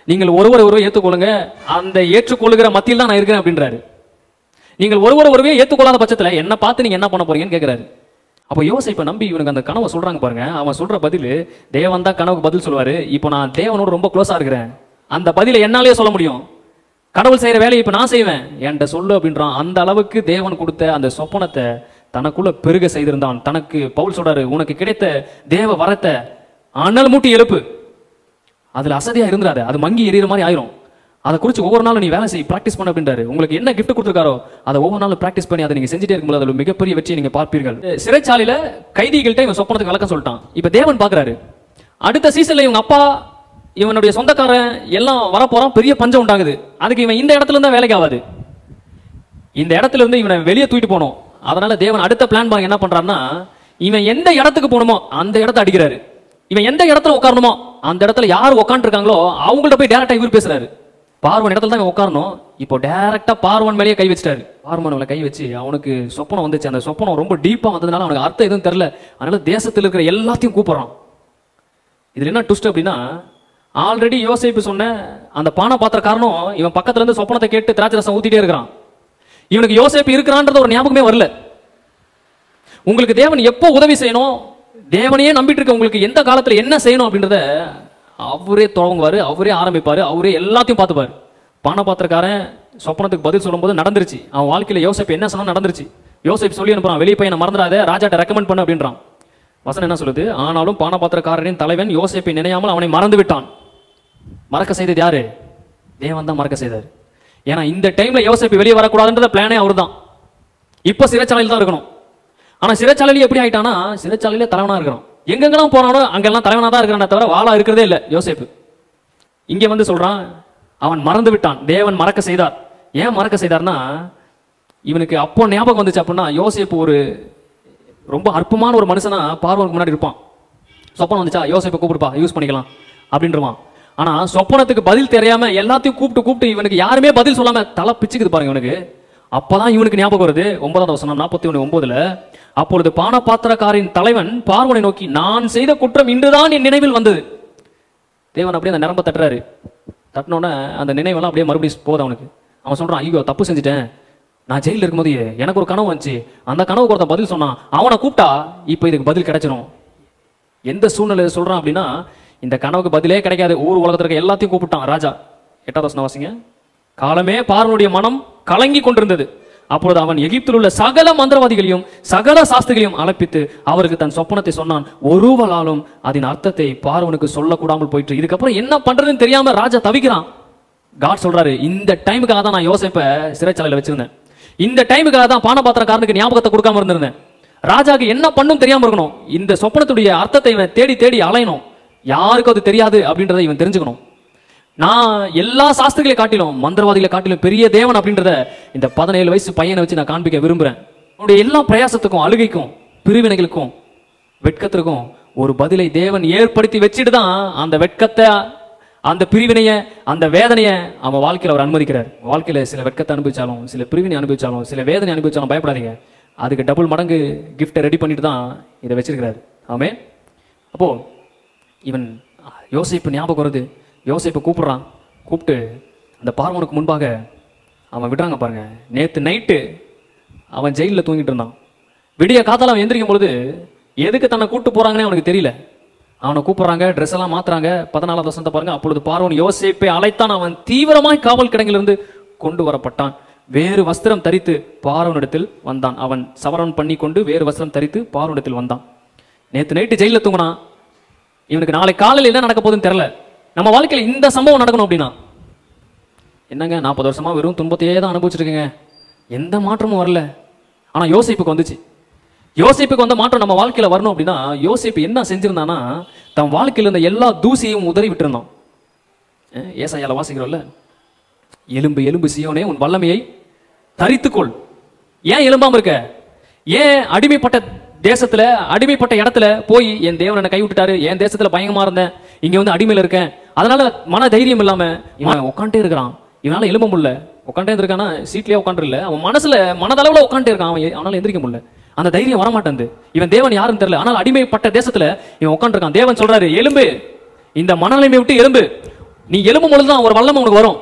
நீங்கள் ஒருவரை ஏற்றுக்கொள்ளுங்க, அந்த ஏற்றுக்கொள்ளுகிற மத்தியில் தான் நான் இருக்கிறேன் அப்படின்றாரு. நீங்கள் ஒருவரை ஏற்றுக்கொள்ளாத பட்சத்தில் என்ன பார்த்து நீங்க என்ன பண்ண போறீங்கன்னு கேட்கிறாரு. அப்போ யோசேப்பை நம்பி இவனுக்கு அந்த கனவை சொல்றாங்க பாருங்க. அவன் சொல்ற பதில், தேவன் தான் கனவுக்கு பதில் சொல்லுவாரு. இப்போ நான் தேவனோடு ரொம்ப க்ளோஸா இருக்கிறேன், அந்த பதிலை என்னாலே சொல்ல முடியும், கடவுள் செய்யற வேலையை இப்ப நான் செய்வேன், என்கிட்ட சொல்லு அப்படின்றான். அந்த அளவுக்கு தேவன் கொடுத்த அந்த சொப்பனத்தை தனக்குள்ள பெருக செய்திருந்தான். தனக்கு பவுல் சொல்றாரு, உனக்கு கிடைத்த தேவ வரத்தை அனல் மூட்டி எழுப்பு, அதுல அசதியா இருந்துடாத, அது மங்கி எறிகிற மாதிரி ஆயிரும், அதை குறித்து ஒவ்வொரு நாளும் நீ வேலை செய், பிராக்டிஸ் பண்ண அப்படின்றாரு. உங்களுக்கு என்ன கிஃப்ட் கொடுத்துருக்காரோ அதை ஒவ்வொரு நாளும் பிராக்டிஸ் பண்ணி அதை நீங்க செஞ்சுட்டே இருக்கும்போது அதில் மிகப்பெரிய வெற்றியை நீங்க பார்ப்பீர்கள். சிறைச்சாலையில கைதிகள்கிட்ட இவன் சொப்பனத்துக்கு விளக்கம் சொல்லிட்டான். இப்ப தேவன் பாக்குறாரு, அடுத்த சீசன்ல இவங்க அப்பா இவனுடைய சொந்தக்காரன் எல்லாம் வரப்போறான், பெரிய பஞ்சம் உண்டாகுது, அதுக்கு இவன் இந்த இடத்துல இருந்தா வேலைக்கு ஆகாது, இந்த இடத்துல இருந்து இவனை வெளியே தூக்கிட்டு போனோம். அதனால தேவன் அடுத்த பிளான் பாங்க என்ன பண்றாருன்னா, இவன் எந்த இடத்துக்கு போகணுமோ அந்த இடத்த அடிக்கிறாரு, இவன் எந்த இடத்துல உட்காரணுமோ அந்த இடத்துல யார் உட்காந்து இருக்காங்களோ அவங்கள்ட்ட போய் டைரக்டா இவர் பேசுறாரு. பார்வன் இடத்துல தான் உட்காரணும், இப்போ டைரக்டா பார்வன் மேலேயே கை வச்சிட்டாரு. பார்வன் கை வச்சு அவனுக்கு சொப்பனம் வந்துச்சு. அந்த சொப்பனம் ரொம்ப டீப்பா வந்ததுனால அவனுக்கு அர்த்தம் எதுவும் தெரியல. அதனால தேசத்தில் இருக்கிற எல்லாத்தையும் கூப்பிடுறான். இதுல என்ன ட்விஸ்ட் அப்படின்னா, ஆல்ரெடி யோசேப்பு சொன்ன அந்த பானை பாத்திரக்காரனும் இவன் பக்கத்துல இருந்து சொப்பனத்தை கேட்டு திராட்சை ரசம் ஊத்திட்டே இருக்கிறான். இவனுக்கு யோசேப்பு இருக்கிறான்றது ஒரு ஞாபகமே வரல. உங்களுக்கு தேவன் எப்போ உதவி செய்யணும், தேவனையே நம்பிட்டு இருக்க உங்களுக்கு எந்த காலத்துல என்ன செய்யணும் அப்படின்றத அவரே தொடங்குவாரு, அவரே ஆரம்பிப்பாரு, அவரே எல்லாத்தையும் பார்த்துப்பாரு. பானை பாத்திரக்காரன் சொப்பனத்துக்கு பதில் சொல்லும் போது நடந்துருச்சு. அவன் வாழ்க்கையில யோசேப்பு என்ன சொன்னா நடந்துருச்சு. யோசேப்பு சொல்லி அனுப்புறான், வெளியே போய் என்ன மறந்துடாத, ராஜாட்ட ரெக்கமெண்ட் பண்ணு அப்படின்றான். வசனம் என்ன சொல்லுது, ஆனாலும் பானை பாத்திரக்காரரின் தலைவன் யோசேப்பை நினையாமல் அவனை மறந்து விட்டான். மறக்க செய்தது யாரு? தேவன் தான் மறக்க செய்தார். ஏன்னா இந்த டைம்ல யோசேப்பு வெளியே வரக்கூடாதுன்ற பிளானே அவர் தான். இப்போ சிறைச்சாலையில் தான் இருக்கணும். ஆனா சிறைச்சாலையில எப்படி ஆயிட்டானா, சிறைச்சாலையில தலைவனா இருக்கிறோம், எங்கெங்கெல்லாம் போறானோ அங்கெல்லாம் தலைவனா தான் இருக்கிறானே தவிர வாளா இருக்கிறதே இல்லை யோசேப்பு. இங்க வந்து சொல்றான், அவன் மறந்து விட்டான், தேவன் மறக்க செய்தார். ஏன் மறக்க செய்தார்னா, இவனுக்கு அப்போ ஞாபகம் வந்துச்சு அப்படின்னா, யோசேப்பு ஒரு ரொம்ப அற்பமான ஒரு மனுஷனா பார்வனுக்கு முன்னாடி இருப்பான். சொப்பனம் வந்துச்சா, யோசேப்பை கூப்பிடுப்பா, யூஸ் பண்ணிக்கலாம் அப்படின்றான். ஆனா சொப்பனத்துக்கு பதில் தெரியாம எல்லாத்தையும் கூப்பிட்டு இவனுக்கு யாருமே பதில் சொல்லாம தலை பிச்சுக்குது பாருங்க இவனுக்கு. அப்பதான் இவனுக்கு ஞாபகம் வருது. 9வது வசனம் 41:9, அப்பொழுது பான பாத்திரக்காரின் தலைவன் பார்வனை நோக்கி, நான் செய்த குற்றம் இன்றுதான் என் நினைவில் வந்தது. தேவன் அப்படியே அந்த நிரம்ப தட்டுறாரு. தட்டினோன்னே அந்த நினைவெல்லாம் அப்படியே மறுபடியும் போகுது அவனுக்கு. அவன் சொல்றான், ஐயோ தப்பு செஞ்சுட்டேன், நான் ஜெயிலில் இருக்கும்போது எனக்கு ஒரு கனவு வந்துச்சு, அந்த கனவுக்கு ஒருத்தன் பதில் சொன்னான், அவனை கூப்பிட்டா இப்போ இதுக்கு பதில் கிடைச்சிடும். எந்த சூழ்நிலை சொல்றான் அப்படின்னா, இந்த கனவுக்கு பதிலே கிடைக்காது, ஊர் உலகத்தில் இருக்க எல்லாத்தையும் கூப்பிட்டான் ராஜா. 8வது வசனம் வாசிங்க. காலமே பார்வனுடைய மனம் கலங்கி கொண்டிருந்தது. அப்பொழுது அவன் எகிப்தில் உள்ள சகல மந்திரவாதிகளையும் சகல சாஸ்திரிகளையும் அழைப்பித்து அவருக்கு தன் சொப்பனத்தை சொன்னான். ஒருவராலும் அதன் அர்த்தத்தை பார்வனுக்கு சொல்லக்கூடாமல் போயிட்டு. இதுக்கப்புறம் என்ன பண்றதுன்னு தெரியாம ராஜா தவிக்கிறான். காட் சொல்றாரு, இந்த டைமுக்காக தான் நான் யோசேப்பை சிறைச்சாலையில் வச்சிருந்தேன், இந்த டைமுக்காக தான் பானபாத்திரக்காரனுக்கு ஞாபகத்தை கொடுக்காம இருந்திருந்தேன். ராஜாக்கு என்ன பண்ணும் தெரியாம இருக்கணும், இந்த சொப்பனத்துடைய அர்த்தத்தை இவன் தேடி தேடி அலையணும், யாருக்கும் அது தெரியாது அப்படின்றத இவன் தெரிஞ்சுக்கணும். நான் எல்லா சாஸ்திரிகளை காட்டிலும் மந்திரவாதிகளை காட்டிலும் பெரிய தேவன் அப்படின்றத இந்த 17 வயசு பையனை வச்சு நான் காண்பிக்க விரும்புறேன். அவனுடைய எல்லா பிரயாசத்துக்கும் அழுகைக்கும் பிரிவினைகளுக்கும் வெட்கத்திற்கும் ஒரு பதிலை தேவன் ஏற்படுத்தி வச்சுட்டு தான் அந்த வெட்கத்தை, அந்த பிரிவினையை, அந்த வேதனையை அவன் வாழ்க்கையில் அவர் அனுமதிக்கிறார். வாழ்க்கையில் சில வெட்கத்தை அனுபவிச்சாலும், சில பிரிவினை அனுபவிச்சாலும், சில வேதனை அனுபவிச்சாலும் பயப்படாதீங்க, அதுக்கு டபுள் மடங்கு கிஃப்டை ரெடி பண்ணிட்டு தான் இதை வச்சிருக்கிறார். ஆமே. அப்போ இவன் யோசேப்பு ஞாபகம் வருது. யோசேப்பை கூப்பிடுறான். கூப்பிட்டு அந்த பார்வனுக்கு முன்பாக அவன் விடுறாங்க பாருங்க. நேற்று நைட்டு அவன் ஜெயிலில் தூங்கிட்டு இருந்தான். விடிய காத்தால அவன் எந்திரிக்கும் பொழுது எதுக்கு தன்னை கூப்பிட்டு போறாங்கன்னே அவனுக்கு தெரியல. அவனை கூப்பிடுறாங்க, ட்ரெஸ் எல்லாம் மாத்துறாங்க. 14வது வசனத்தை பாருங்க. அப்பொழுது பார்வன் யோசேப்பை அழைத்தான், அவன் தீவிரமாய் காவல் கிடங்கிலிருந்து கொண்டு வரப்பட்டான். வேறு வஸ்திரம் தரித்து பார்வனிடத்தில் வந்தான். அவன் சவரன் பண்ணி கொண்டு வேறு வஸ்திரம் தரித்து பார்வனிடத்தில் வந்தான். நேற்று நைட்டு ஜெயிலில் தூங்கினான். இவனுக்கு நாளை காலையில் என்ன நடக்க போகுதுன்னு தெரியல. நம்ம வாழ்க்கையில் இந்த சம்பவம் நடக்கணும் அப்படின்னா என்னங்க, 40 வருஷமா வெறும் துன்பத்தையே தான் அனுபவிச்சிருக்கீங்க, எந்த மாற்றமும் வரல. ஆனா யோசேப்புக்கு வந்துச்சு. யோசேப்புக்கு வந்த மாற்றம் நம்ம வாழ்க்கையில வரணும் அப்படின்னா, யோசேப்பு என்ன செஞ்சிருந்தானா, தன் வாழ்க்கையில இருந்த எல்லா தூசியையும் உதறி விட்டுருந்தான். ஏசாயால வாசிக்கிறோம்ல, எலும்பு எலும்பு சீயோனே உன் வல்லமையை தரித்துக்கொள். ஏன் எலும்பாம இருக்க? ஏன் அடிமைப்பட்ட தேசத்துல, அடிமைப்பட்ட இடத்துல போய் என் தேவன் என்னை கைவிட்டுட்டாரு, என் தேசத்துல பயங்கரமா இருந்தேன், இங்க வந்து அடிமையில இருக்கேன், அதனால மன தைரியம் இல்லாம இவன் உட்காந்துட்டே இருக்கிறான். இவனால எலும்ப முடியல. உட்காண்டே இருக்கானா, சீட்லயே உட்காந்து இல்ல, அவன் மனசுல மனதளவுல உட்காந்துட்டே இருக்கான். அவனால எந்திரிக்க முடியல. அந்த தைரியம் வரமாட்டேன். இவன் தேவன் யாருன்னு தெரியல, ஆனால் அடிமைப்பட்ட தேசத்துல இவன் உட்காந்துருக்கான். தேவன் சொல்றாரு, எலும்பு, இந்த மனநிலைமை விட்டு எலும்பு. நீ எலும்பும் பொழுதுதான் ஒரு வல்லமை உனக்கு வரும்.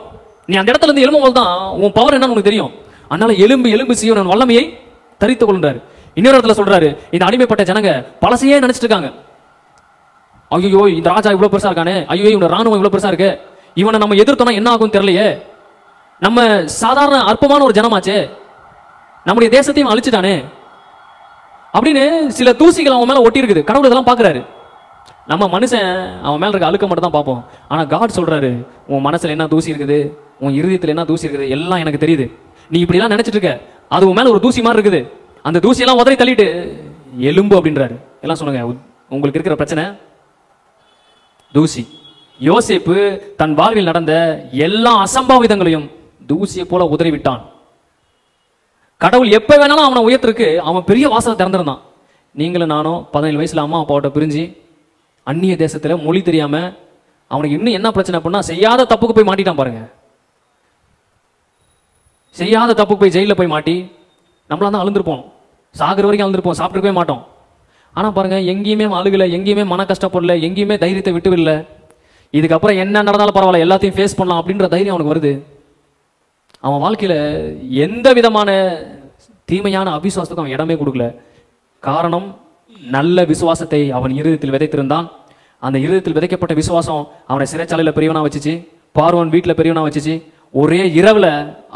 நீ அந்த இடத்துல இருந்து எலும்பும் பொழுதுதான் உன் பவர் என்னன்னு உனக்கு தெரியும். அதனால எலும்பு எலும்பு சீயோன் வல்லமையை தரித்து கொள்றாரு. இன்னொரு இடத்துல சொல்றாரு, இந்த அடிமைப்பட்ட ஜனங்க பழசையே நினைச்சிட்டு இருக்காங்க. ஐயோ இந்த ராஜா இவ்வளவு பெருசா இருக்கானே, ஐயோ இவனோட ராணுவம் இவ்வளவு பெருசா இருக்கு, இவனை நம்ம எதிர்த்தோம்னா என்ன ஆகும் தெரியலையே, நம்ம சாதாரண அற்பமான ஒரு ஜனமாச்சே, நம்முடைய தேசத்தையும் அழிச்சுட்டானே அப்படின்னு சில தூசிகள் அவன் மேல ஒட்டி இருக்குது. கடவுள் இதெல்லாம் பாக்குறாரு. நம்ம மனுஷன் அவன் மேல இருக்க அழுக்க மட்டும் தான் பார்ப்போம். ஆனா காட் சொல்றாரு, உன் மனசுல என்ன தூசி இருக்குது, உன் இருதயத்துல என்ன தூசி இருக்குது, எல்லாம் எனக்கு தெரியுது. நீ இப்படி எல்லாம் நினைச்சிட்டு இருக்க, அது உன் மேல ஒரு தூசி மாதிரி இருக்குது, அந்த தூசி எல்லாம் உதறி தள்ளிட்டு எலும்பு அப்படின்றாரு. எல்லாம் சொல்லுங்க, உங்களுக்கு இருக்கிற பிரச்சனை தூசி. யோசேப்பு தன் வாழ்வில் நடந்த எல்லா அசம்பாவிதங்களையும் தூசியை போல உதறி விட்டான். கடவுள் எப்ப வேணாலும் அவனை உயர்த்திருக்கு அவன் பெரிய வாசலை திறந்திருந்தான். நீங்களும் நானும் 17 வயசுல அம்மா அப்பாவோட பிரிஞ்சு அந்நிய தேசத்துல மொழி தெரியாம, அவனுக்கு இன்னும் என்ன பிரச்சனை அப்படின்னா, செய்யாத தப்புக்கு போய் மாட்டிட்டான் பாருங்க. செய்யாத தப்புக்கு போய் ஜெயில போய் மாட்டி நம்மளா தான் அழுந்திருப்போம், சாகுற வரைக்கும் அழுந்திருப்போம், சாப்பிட்டுக்கவே மாட்டோம். ஆனா பாருங்க, எங்கேயுமே அழுகல, எங்கேயுமே மன கஷ்டப்படல, எங்கேயுமே தைரியத்தை விட்டு விடல. இதுக்கப்புறம் என்ன நடந்தாலும் பரவாயில்ல, எல்லாத்தையும் ஃபேஸ் பண்ணலாம் அப்படின்ற தைரியம் அவனுக்கு வருது. அவன் வாழ்க்கையில எந்த விதமான தீமையான அவிசுவாசத்துக்கும் அவன் இடமே கொடுக்கல. காரணம், நல்ல விசுவாசத்தை அவன் இருதயத்தில் விதைத்திருந்தான். அந்த இருதயத்தில் விதைக்கப்பட்ட விசுவாசம் அவனை சிறைச்சாலையில பெரியவனா வச்சுச்சு, பார்வோன் வீட்டுல பெரியவனா வச்சுச்சு. ஒரே இரவுல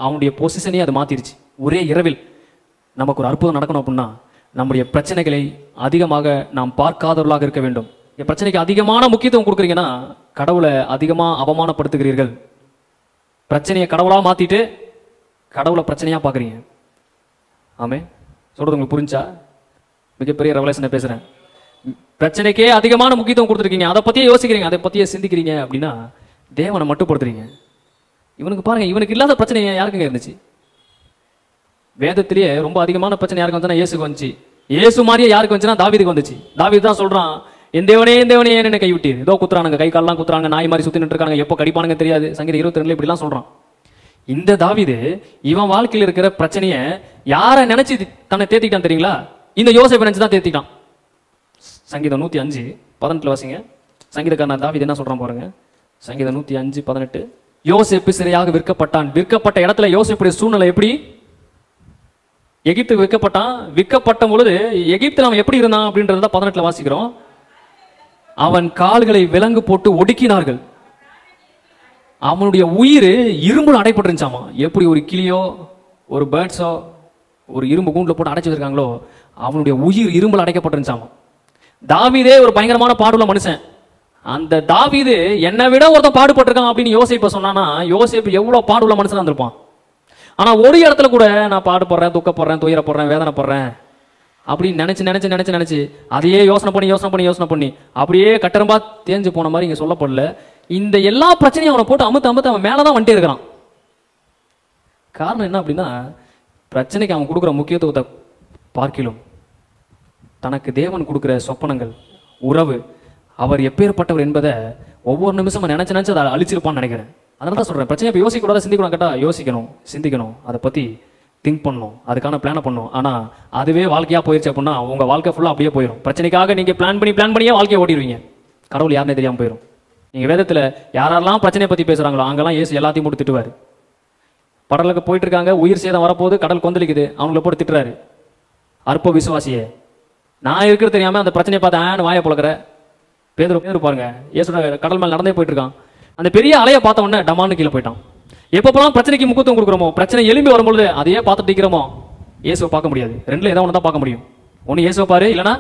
அவனுடைய பொசிஷனே அது மாத்திருச்சு. ஒரே இரவில் நமக்கு ஒரு அற்புதம் நடக்கணும் அப்படின்னா, நம்முடைய பிரச்சனைகளை அதிகமாக நாம் பார்க்காதவர்களாக இருக்க வேண்டும். பிரச்சனைக்கு அதிகமான முக்கியத்துவம் கொடுக்குறீங்கன்னா கடவுளை அதிகமா அவமானப்படுத்துகிறீர்கள். பிரச்சனையை கடவுளா மாத்திட்டு கடவுளை பிரச்சனையா பாக்குறீங்க. ஆமே, சொல்றது உங்களுக்கு புரிஞ்சா? மிகப்பெரிய ரெவலேஷனை பேசுறேன். பிரச்சனைக்கே அதிகமான முக்கியத்துவம் கொடுத்துருக்கீங்க, அதை பத்தியே யோசிக்கிறீங்க, அதை பத்தியே சிந்திக்கிறீங்க அப்படின்னா தேவனை மட்டுப்படுத்துறீங்க. இவனுக்கு பாருங்க, இவனுக்கு இல்லாத பிரச்சனை யாருக்குங்க இருந்துச்சு? வேதத்திலேயே ரொம்ப அதிகமான பிரச்சனை யாருக்கு வந்துச்சுன்னா இயேசுக்கு வந்துச்சு. இயேசு மாதிரியே யாருக்கு வந்துச்சுன்னா தாவீதுக்கு வந்துச்சு. தாவீது தான் சொல்றான், என் தேவனே ஏன் என்னை கைவிட்டீர், ஏதோ குத்துறானுங்க, கை கால்லாம் குத்துறாங்க, நாய் மாதிரி சுத்தி நின்று இருக்காங்க, எப்போ கடிப்பானுங்க தெரியாது. சங்கீதம் 22 இப்படிலாம் சொல்றான். இந்த தாவீது இவன் வாழ்க்கையில் இருக்கிற பிரச்சனையை யாரை நினைச்சு தன்னை தேத்திக்கிட்டான் தெரியுங்களா? இந்த யோசேப்பை நினைச்சு தான் தேத்திட்டான். சங்கீதம் 105:18 வாசிங்க. சங்கீதக்காரன் தாவீது என்ன சொல்றான் பாருங்க. சங்கீதம் 105:18. யோசேப்பு சிறையாக விற்கப்பட்டான். விற்கப்பட்ட இடத்துல யோசேப்புடைய சூழ்நிலை எப்படி? எகிப்து விற்கப்பட்டான். விற்கப்பட்ட பொழுது எகிப்தில் அவன் எப்படி இருந்தான் அப்படின்றத 18 வாசிக்கிறோம். அவன் கால்களை விலங்கு போட்டு ஒடுக்கினார்கள், அவனுடைய உயிர் இரும்புல அடைப்பட்டிருந்துச்சாமா. எப்படி ஒரு கிளியோ ஒரு பேர்ட்ஸோ ஒரு இரும்பு கூண்டுல போட்டு அடைச்சு வச்சிருக்காங்களோ, அவனுடைய உயிர் இரும்புல அடைக்கப்பட்டிருந்துச்சாமா. தாவீதே ஒரு பயங்கரமான பாடுள்ள மனுஷன். அந்த தாவீது என்னை விட ஒருத்தன் பாடுபட்டிருக்கான் அப்படின்னு யோசேப்பை சொன்னானா, யோசேப்பு எவ்வளவு பாடுள்ள மனுஷனா இருந்திருப்பான். ஆனா ஒரு இடத்துல கூட நான் பாடுபடுறேன், துக்கப்படுறேன், துயரப்படுறேன், வேதனைப்படுறேன் அப்படின்னு நினைச்சு அதையே யோசனை பண்ணி அப்படியே கட்டரம்பா தேஞ்சு போன மாதிரி இங்க சொல்லப்படல. இந்த எல்லா பிரச்சனையும் அவனை போட்டு அமுத்து அவன் மேலதான் வந்துட்டே இருக்கிறான். காரணம் என்ன அப்படின்னா, பிரச்சனைக்கு அவன் கொடுக்குற முக்கியத்துவத்தை பார்க்கிலும் தனக்கு தேவன் கொடுக்குற சொப்பனங்கள், உறவு, அவர் எப்பேற்பட்டவர் என்பதை ஒவ்வொரு நிமிஷமும் நினைச்சு அதை அழிச்சிருப்பான்னு நினைக்கிறேன். அதனால தான் சொல்றேன், பிரச்சனை இப்போ யோசிக்கூடாது, சிந்திக்கணும். கேட்டா யோசிக்கணும், சிந்திக்கணும், அதை பத்தி திங்க் பண்ணணும், அதுக்கான பிளானை பண்ணணும். ஆனா அதுவே வாழ்க்கையா போயிருச்சு அப்படின்னா உங்க வாழ்க்கை ஃபுல்லா அப்படியே போயிடும். பிரச்சனைக்காக நீங்க பிளான் பண்ணியே வாழ்க்கையை ஓட்டிடுவீங்க. கடவுள் யாருன்னே தெரியாம போயிடும். நீங்க வேதத்துல யாரெல்லாம் பிரச்சனையை பத்தி பேசுறாங்களோ அங்கெல்லாம் இயேசு எல்லாத்தையும் போட்டு திட்டுவாரு. கடலுக்கு போயிட்டு இருக்காங்க, உயிர் சேதம் வரப்போது, கடல் கொந்தளிக்குது, அவங்கள போட்டு திட்டுறாரு. அற்ப விசுவாசியே, நான் இருக்கிறது தெரியாம அந்த பிரச்சனையை பார்த்து வாயை புழக்கிற பேதுரு பாருங்க, இயேசுட கடல் மேல நடந்தே போயிட்டு இருக்கான். அந்த பெரிய அலையை பார்த்த உடனே டமான்னு கீழே போயிட்டான். எப்பப்பெல்லாம் பிரச்சனைக்கு முக்கியத்துவம் கொடுக்குறோமோ, பிரச்சனை எழும்பி வரும்பொழுது அதையே பார்த்துட்டு இருக்கிறோமோ, இயேசுவை பார்க்க முடியாது. ரெண்டுல ஏதோ ஒன்று தான் பார்க்க முடியும். ஒன்னு இயேசுவை பாரு, இல்லைன்னா